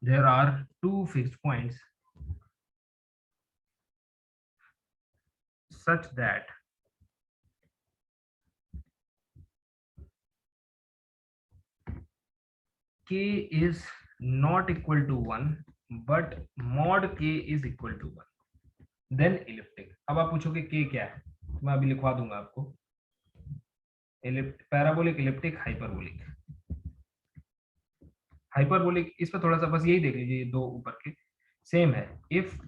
there are 2 fixed points such that k is not equal to 1 but mod k is equal to 1, then elliptic. अब आप पूछोगे k क्या है, मैं अभी लिखवा दूंगा आपको. Parabolic, elliptic, hyperbolic. हाइपरबोलिक इस पर थोड़ा सा बस यही देख लीजिए, 2 ऊपर के सेम है. If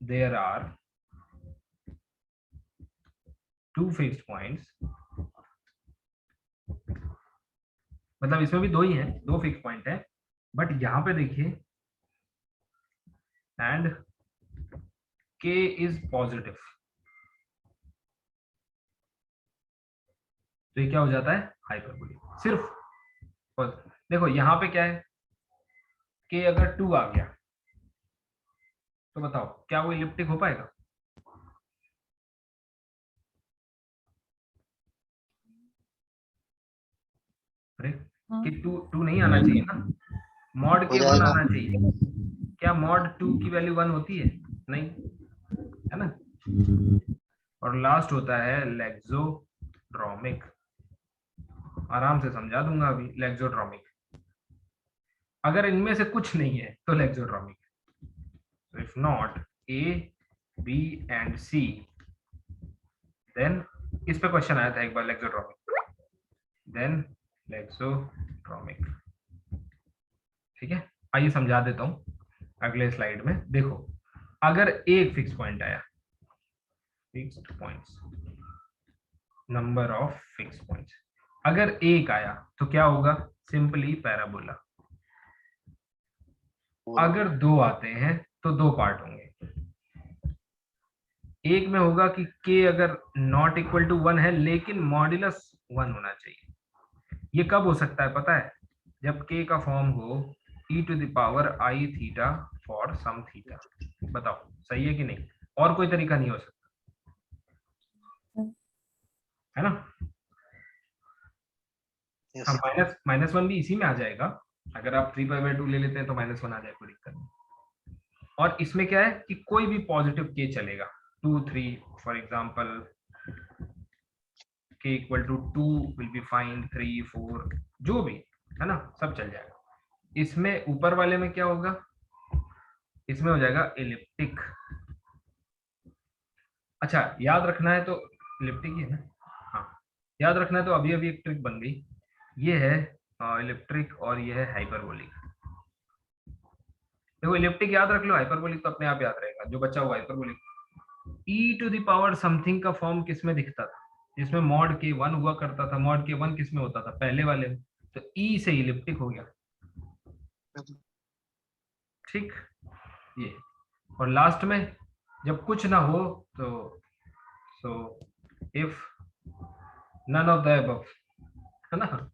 there are 2 fixed points, मतलब इसमें भी 2 ही हैं, 2 फिक्स पॉइंट है, बट यहां पे देखिए एंड k इज पॉजिटिव, तो ये क्या हो जाता है, हाइपरबोलिक. सिर्फ देखो यहां पे क्या है, k अगर 2 आ गया तो बताओ क्या वो इलिप्टिक हो पाएगा. अरे कि 2 नहीं आना चाहिए ना, मॉड के 1 आना चाहिए. क्या मॉड 2 की वैल्यू 1 होती है, नहीं, है ना. और लास्ट होता है लेक्सोड्रोमिक. आराम से समझा दूंगा अभी। लेक्सोट्रॉमिक, अगर इनमें से कुछ नहीं है तो loxodromic. If not A B and C then, इस पे क्वेश्चन आया था एक बार लेक्सोट्रॉमिक, देन लेक्सोट्रॉमिक। ठीक है, आइए समझा देता हूं अगले स्लाइड में। देखो, अगर एक फिक्स पॉइंट आया, fixed points, number of fix points, अगर एक आया तो क्या होगा? Simply parabola. अगर दो आते हैं तो दो पार्ट होंगे। एक में होगा कि k अगर नॉट इक्वल टू 1 है लेकिन मॉड्यूलस 1 होना चाहिए। ये कब हो सकता है पता है? जब k का फॉर्म हो e to the power i theta for some theta. बताओ सही है कि नहीं? और कोई तरीका नहीं हो सकता, है ना? Yes. हाँ, माइनस वन भी इसी में आ जाएगा। अगर आप 3/2 ले लेते हैं तो -1 आ जाएगा, कोई दिक्कत नहीं। और इसमें क्या है कि कोई भी पॉजिटिव k चलेगा, 2 3 for example, k equal to 2 will be fine, 3 4 जो भी है ना, सब चल जाएगा। इसमें ऊपर वाले में क्या होगा? इसमें हो जाएगा एलिप्टिक। अच्छा, याद रखना है तो एलिप्टिक ही है ना? हाँ, याद रखना है तो अभी अभी एक ट्रिक बन गई। ये है इलिप्टिक और ये है हाइपरबोलिक। देखो, इलिप्टिक याद रख लो, हाइपरबोलिक तो अपने आप याद रहेगा जो बच्चा हुआ hyperbolic. e to the power something का फॉर्म किस में दिखता था? जिसमें मॉड के 1 हुआ करता था। मॉड के 1 किस में होता था? पहले वाले में। तो e से इलिप्टिक हो गया। ठीक, ये। और लास्ट में जब कुछ ना हो तो so if none of the above, है ना?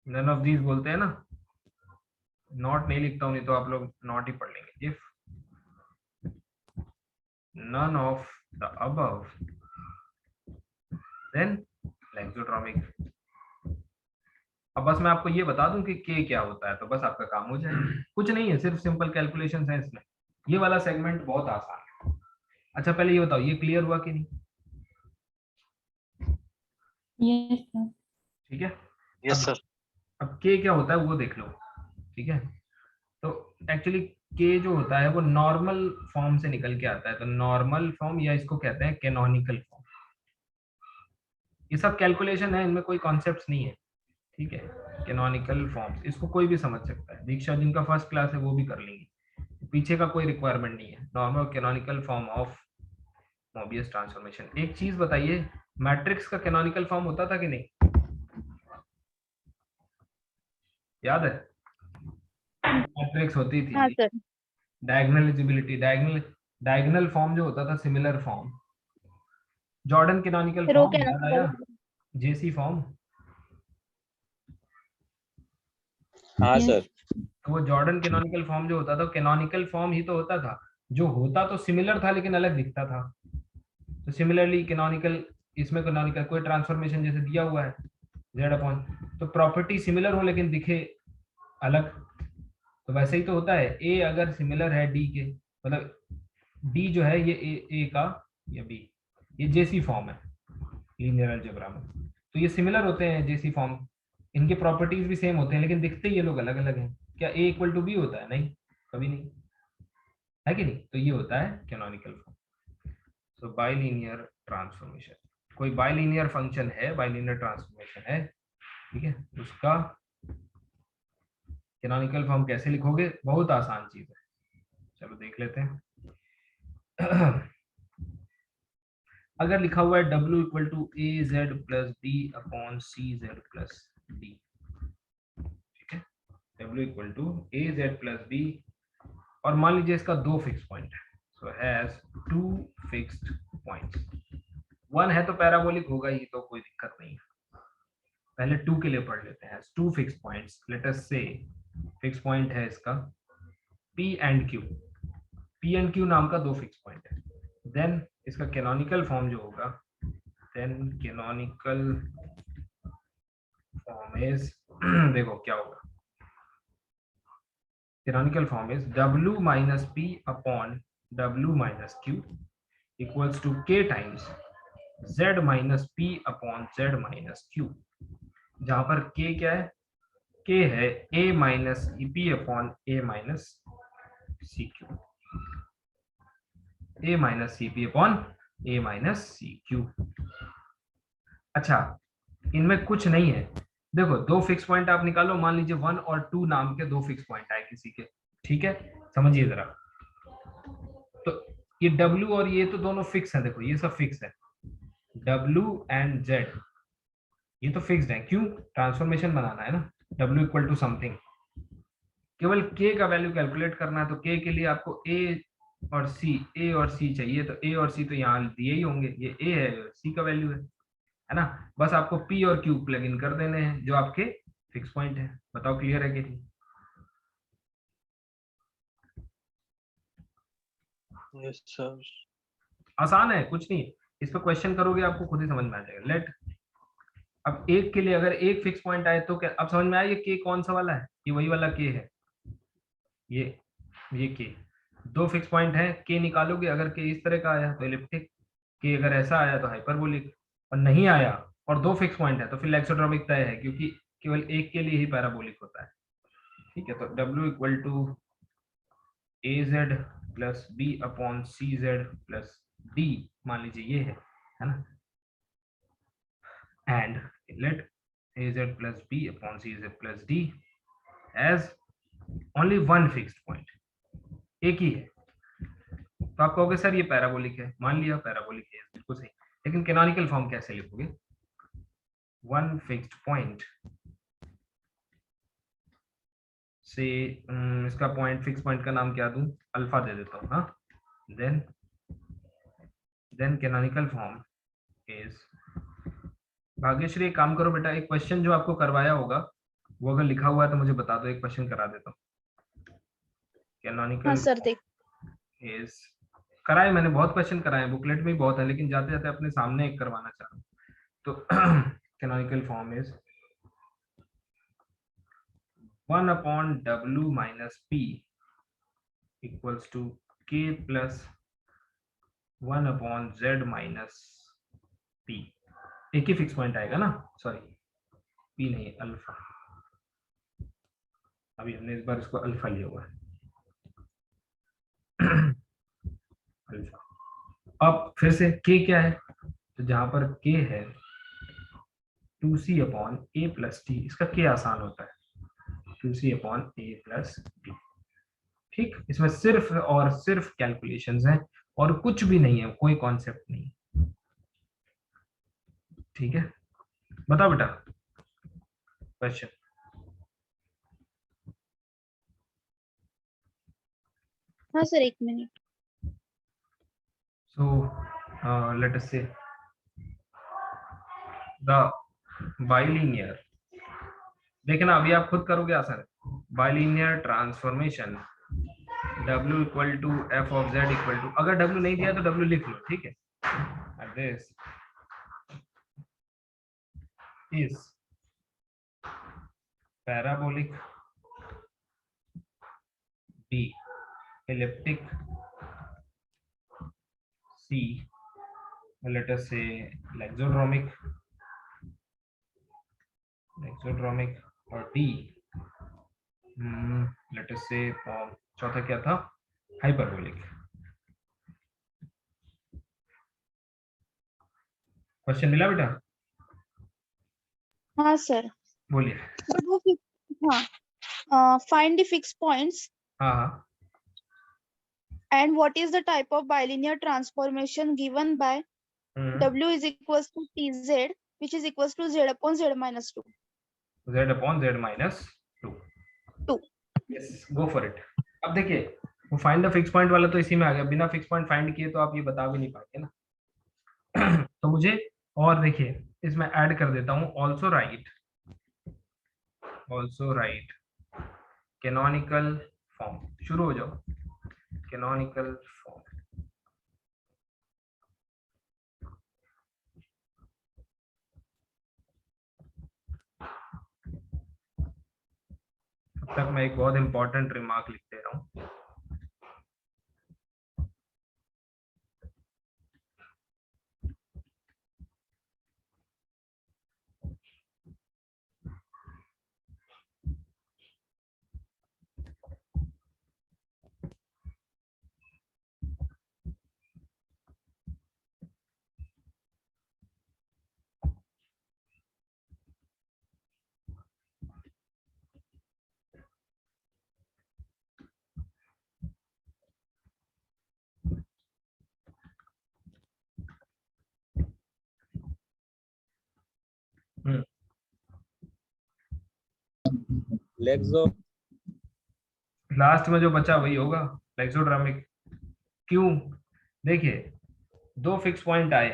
नन ऑफ दीज बोलते हैं ना। नॉट नहीं लिखता हूं, नहीं तो आप लोग नॉट ही पढ़ लेंगे। If none of the above then लेक्सोट्रॉमिक। अब बस मैं आपको ये बता दूं कि k क्या होता है तो बस आपका काम हो जाएगा। कुछ नहीं है, सिर्फ सिंपल कैलकुलेशंस है इसमें। ये वाला सेगमेंट बहुत आसान है। अच्छा, पहले ये बताओ, ये क्लियर हुआ कि नहीं? Yes sir. ठीक है, Yes, sir. अब k क्या होता है वो देख लो। ठीक है, तो एक्चुअली k जो होता है वो नॉर्मल फॉर्म से निकल के आता है। तो नॉर्मल फॉर्म, या इसको कहते हैं कैनोनिकल फॉर्म। ये सब कैलकुलेशन है, इनमें कोई कॉन्सेप्ट्स नहीं है। ठीक है, कैनोनिकल फॉर्म्स, इसको कोई भी समझ सकता है। दीक्षा जिनका फर्स्ट क्लास है वो भी कर लेंगे, पीछे का कोई रिक्वायरमेंट नहीं है। Normal canonical form of Mobius transformation. एक चीज बताइए, मैट्रिक्स का कैनोनिकल फॉर्म होता था कि नहीं? याद है? मैट्रिक्स होती थी हाँ sir. Diagonal eligibility, diagonal form जो होता था, सिमिलर फॉर्म। जॉर्डन कैनोनिकल फिर वो फॉर्म याद आया? जेसी फॉर्म। हाँ Yes. सर। तो वो जॉर्डन कैनोनिकल फॉर्म जो होता था, कैनोनिकल फॉर्म ही तो होता था। जो होता तो सिमिलर था लेकिन अलग दिखता था। तो सिमिलरली कैनोनिकल, इसमें कैनोनिकल कोई ट्रांसफॉर्मेशन जैसे दिया हुआ है z अपॉन, तो प्रॉपर्टी सिमिलर हो लेकिन दिखे अलग। तो वैसे ही तो होता है, a अगर सिमिलर है d के, मतलब d जो है ये a का या b, ये जेसी फॉर्म है लीनियर अलजेब्रा में। तो ये सिमिलर होते हैं जेसी फॉर्म, इनके प्रॉपर्टीज भी सेम होते हैं लेकिन दिखते ये लोग अलग अलग हैं। क्या a इक्वल टू b होता है? नहीं, कभी नहीं, है कि नहीं? तो ये होता है कैनोनिकल फॉर्म। सो बाइलिनियर ट्रांसफॉर्मेशन, कोई बाइलिनियर फंक्शन है, बाइलिनियर ट्रांसफॉर्मेशन है, ठीक है, उसका कैनोनिकल फॉर्म कैसे लिखोगे? बहुत आसान चीज है, चलो देख लेते हैं। अगर लिखा हुआ है w equal to a z plus b upon c z plus d, ठीक है, w equal to a z plus b, और मान लीजिए इसका दो फिक्स पॉइंट है, so has two fixed points. 1 है तो पैराबोलिक होगा ही, तो कोई दिक्कत नहीं है। पहले 2 के लिए पढ़ लेते हैं। Two fix points, let us say fix point है इसका p and q, p and q नाम का दो फिक्स पॉइंट है। देन इसका कैनोनिकल फॉर्म जो होगा, देन कैनोनिकल फॉर्म इज देखो क्या होगा, canonical form is w minus p upon w minus q equals to k times z minus p upon z minus q, जहां पर k क्या है, k है a minus p upon a minus c q, a minus c p upon a minus c q. अच्छा, इनमें कुछ नहीं है, देखो दो फिक्स पॉइंट आप निकालो, मान लीजिए 1 और 2 नाम के दो फिक्स पॉइंट आए किसी के, ठीक है, समझिए जरा। तो ये W और ये तो दोनों फिक्स है, देखो ये सब फिक्स है, W एंड Z ये तो फिक्स्ड है, क्यों, ट्रांसफॉर्मेशन बनाना है ना, W इक्वल टू समथिंग, केवल K का वैल्यू कैलकुलेट करना है, तो K के लिए आपको A और C चाहिए, तो A और C तो यहाँ दिए ही होंगे, ये A है, C का वैल्यू है ना, बस आपको P और Q प्लग इन कर देने हैं जो आपके फिक्स पॉइंट है। बताओ क्लियर है कि नहीं? Yes sir. आसान है, कुछ नहीं, इस पर क्वेश्चन करोगे आपको खुद ही समझ में आ जाएगा। लेट, अब एक के लिए अगर एक फिक्स पॉइंट आए तो क्या, अब समझ में आया ये के कौन सा वाला है, ये वही वाला के है, ये के, दो फिक्स पॉइंट है, के निकालोगे, अगर के इस तरह का आया तो एलिप्टिक, के अगर ऐसा आया तो हाइपरबोलिक, और नहीं आया और दो फिक्स पॉइंट है तो फिर एक्सोट्रॉपिक तय है, क्योंकि केवल एक के लिए ही पैराबोलिक होता है। ठीक है, तो W equal to AZ plus B upon CZ plus D, मान लीजिए ये है ना, and let AZ plus B upon CZ plus D as only one fixed point, एक ही है, तो आप कहोगे सर ये पैराबोलिक है, मान लिया पैराबोलिक है, बिल्कुल सही, लेकिन कैनोनिकल फॉर्म कैसे लिखोगे, वन फिक्स्ड पॉइंट से इसका पॉइंट, फिक्स पॉइंट का नाम क्या दूं, अल्फा दे देता हूँ, हाँ, then canonical form is, Bhagyashree एक काम करो बेटा, एक क्वेश्चन जो आपको करवाया होगा वो अगर लिखा हुआ है तो मुझे बता दो, एक क्वेश्चन करा देता हूँ। कैनोनिकल हाँ सर, देख इज, कराए मैंने, बहुत क्वेश्चन कराए हैं, बुकलेट में भी बहुत है, लेकिन जाते जाते अपने सामने एक करवाना चाह रहा हूँ। तो canonical form is 1 upon W minus P equals to K plus 1 upon Z minus P, एक ही फिक्स पॉइंट आएगा ना, सॉरी P नहीं, अल्फा, अभी हमने इस बार इसको अल्फा लिया हुआ है अल्फा। अब फिर से K क्या है, तो जहां पर K है 2C upon A plus T, इसका K आसान होता है, 2C upon A plus T, ठीक, इसमें सिर्फ और सिर्फ कैलकुलेशंस हैं और कुछ भी नहीं है, कोई कॉन्सेप्ट नहीं, ठीक है, बताओ बेटा क्वेश्चन। हाँ सर, एक minute. So let us say the bilinear, देखना अभी आप खुद करोगे आसान, bilinear transformation W equal to F of Z equal to, अगर W नहीं दिया तो W लिख लो, ठीक है, this is parabolic B elliptic C, let us say lexodromic और D let us say form, चौथा क्या था, हाइपरबोलिक। क्वेश्चन मिला बेटा? हाँ सर, बोलिए। बट वो हाँ, फाइंड द फिक्स पॉइंट्स हाँ हाँ, and what is the type of bilinear transformation given by W is equals to TZ, which is equals to Z upon Z minus 2. Z upon Z minus 2. 2. Yes, go for it. अब देखिए वो फाइंड द फिक्स पॉइंट वाला तो इसी में आ गया, बिना फिक्स पॉइंट फाइंड किए तो आप ये बता भी नहीं पाएंगे ना तो मुझे, और देखिए इसमें ऐड कर देता हूँ, ऑल्सो राइट कैनोनिकल फॉर्म, शुरू हो जाओ, कैनोनिकल फॉर्म, अब तक मैं एक बहुत इंपॉर्टेंट रिमार्क लिख दे रहा हूँ। लेग्सो लास्ट में जो बचा वही होगा लेक्सोड्रामिक। क्यों? देखिए दो फिक्स पॉइंट आए,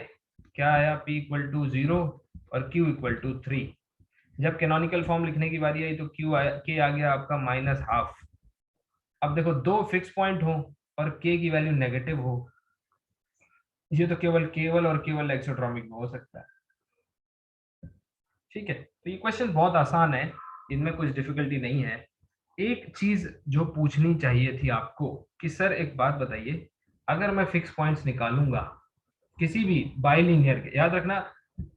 क्या आया, p इक्वल टू 0 और q इक्वल टू 3। जब कैनोनिकल फॉर्म लिखने की बारी आई तो q आया, k आ गया आपका -12। अब देखो दो फिक्स पॉइंट हो और k की वैल्यू नेगेटिव हो, ये तो केवल और केवल एक्सोट्रॉमिक में हो सकता है। ठीक है, तो ये क्वेश्चन बहुत आसान है, इनमें कुछ डिफिकल्टी नहीं है। एक चीज जो पूछनी चाहिए थी आपको कि सर एक बात बताइए, अगर मैं फिक्स पॉइंट्स निकालूंगा किसी भी बाइलिनियर के, याद रखना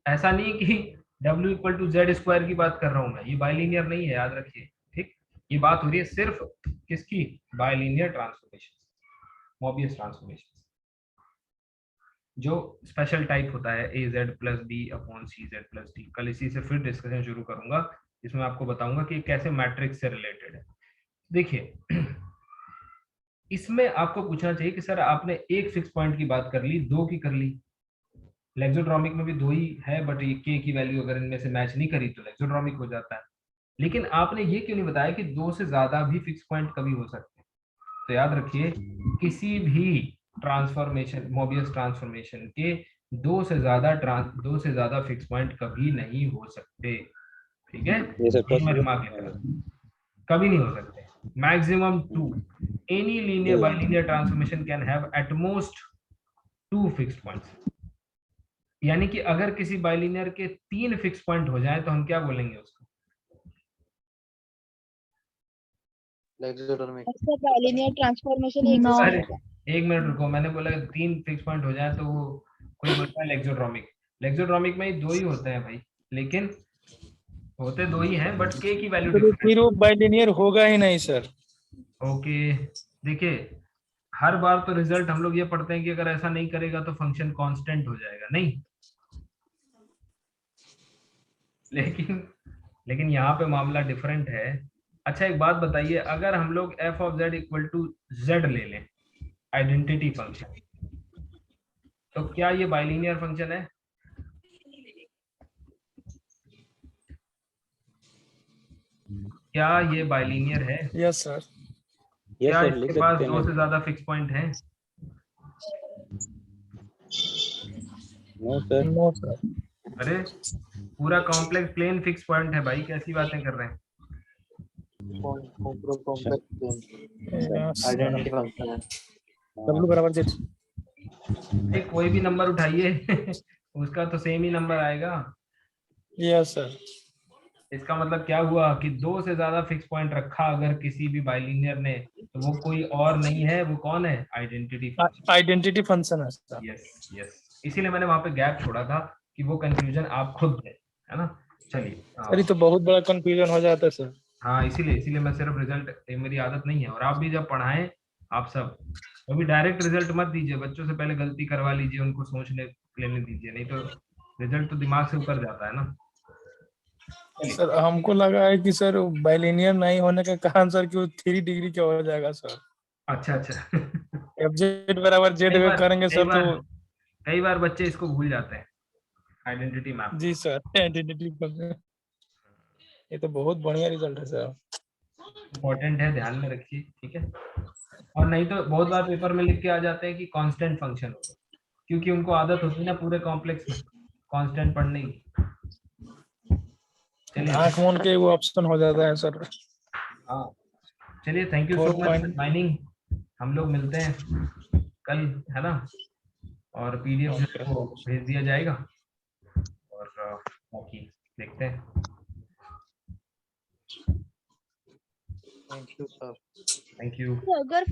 ऐसा नहीं कि w equal to z square की बात कर रहा हूं मैं, ये बाइलिनियर नहीं है, याद रखिए। ठीक, ये बात हो रही है सिर्फ किसकी, बाइलिनियर ट्रांसफॉर्मेशन, मोबियस ट्रांसफॉर्मेशन, जो स्पेशल टाइप होता है ए z plus b upon c z plus D. कल इसी से फिर डिस्कशन शुरू करूंगा, इसमें आपको बताऊंगा कि कैसे मैट्रिक्स से रिलेटेड है। देखिए इसमें आपको पूछना चाहिए कि सर आपने एक फिक्स पॉइंट की बात कर ली, दो की कर ली, लेक्सोड्रामिक में भी दो ही है, बट ये के की वैल्यू अगर इनमें से मैच नहीं करी तो लेक्सोड्रामिक हो जाता है। लेकिन आपने ये क्यों नहीं बताया कि दो से ज्यादा भी फिक्स पॉइंट कभी हो सकते हैं? तो याद रखिए किसी भी ट्रांसफॉर्मेशन, मोबियस ट्रांसफॉर्मेशन के दो से ज्यादा फिक्स पॉइंट कभी नहीं हो सकते। ठीक है, ये सर ये मेरे दिमाग में कभी नहीं हो सकते। Maximum 2, any linear bilinear transformation can have at most 2 fixed points. यानी कि अगर किसी बाइलिनियर के 3 फिक्स पॉइंट हो जाए तो हम क्या बोलेंगे उसको? बाइलिनियर ट्रांसफॉर्मेशन एक No. अरे एक मिनट रुको, मैंने बोला 3 फिक्स पॉइंट हो जाए तो वो कोई बोलता है लेक्सोड्रामिक। लेक्सोड्रामिक में ही दो ही होते हैं भाई, लेकिन होते दो ही हैं, बट के की वैल्यू फिर डिफरेंट। वो बाइलिनियर होगा ही नहीं सर। ओके, देखिए हर बार तो रिजल्ट हम लोग ये पढ़ते हैं कि अगर ऐसा नहीं करेगा तो फंक्शन कांस्टेंट हो जाएगा, नहीं। लेकिन यहाँ पे मामला डिफरेंट है। अच्छा एक बात बताइए, अगर हम लोग f of z equal to z ले लें आइडेंटिटी फंक्शन, तो क्या ये बाइलिनियर फंक्शन है? क्या ये बाइलिनियर है? Yes sir. यस क्या सर लिख इसके पास सकते दो हैं। से ज्यादा फिक्स पॉइंट हैं? No sir. No sir. अरे पूरा कॉम्प्लेक्स प्लेन फिक्स पॉइंट है भाई, कैसी बातें कर रहे हैं? आइडेंटिटी फंक्शन है। W बराबर Z। भाई कोई भी नंबर उठाइए उसका तो सेम ही नंबर आएगा। Yes sir. इसका मतलब क्या हुआ कि दो से ज्यादा फिक्स पॉइंट रखा अगर किसी भी बाइलिनियर ने, तो वो कोई और नहीं है, वो कौन है? Identity function. आइडेंटिटी फंक्शन है सर। यस यस, इसीलिए मैंने वहां पे गैप छोड़ा था कि वो कंफ्यूजन आप खुद है ना। चलिए सर ये तो बहुत बड़ा कंफ्यूजन हो जाता है सर। हाँ, इसीलिए मैं सिर्फ रिजल्ट, मेरी आदत नहीं है। और आप भी जब पढ़ाएं, आप सब अभी डायरेक्ट रिजल्ट मत दीजिए, बच्चों से पहले गलती करवा लीजिए, उनको सोचने लेने दीजिए, नहीं तो रिजल्ट तो दिमाग से उतर जाता है ना। सर हमको लगा है कि सर बाइलिनियर नहीं होने के कारण सर कि वो 3 डिग्री का हो जाएगा सर। अच्छा एफ जेड बराबर जेड कई बार- करेंगे कई सर बार- तो। कई बार बच्चे इसको भूल जाते हैं, आइडेंटिटी मैप। जी सर आइडेंटिटी फंक्शन, ये तो बहुत बढ़िया रिजल्ट है सर। इम्पोर्टेंट है, ध्यान में रखिए, ठीक है। और नहीं तो बहुत बार पेपर में लिख के आ जाते हैं कि कांस्टेंट फंक्शन होगा, क्योंकि उनको आदत होती है ना पूरे कॉम्प्लेक्स में कांस्टेंट पढ़ने की। चलिए आंख मूंद के वो ऑप्शन हो जाता है सर। हाँ, चलिए thank you so much mining, हम लोग मिलते हैं कल, है ना। और पीडीएफ को भेज दिया जाएगा और बाकी देखते हैं। Thank you sir. Thank you. अगर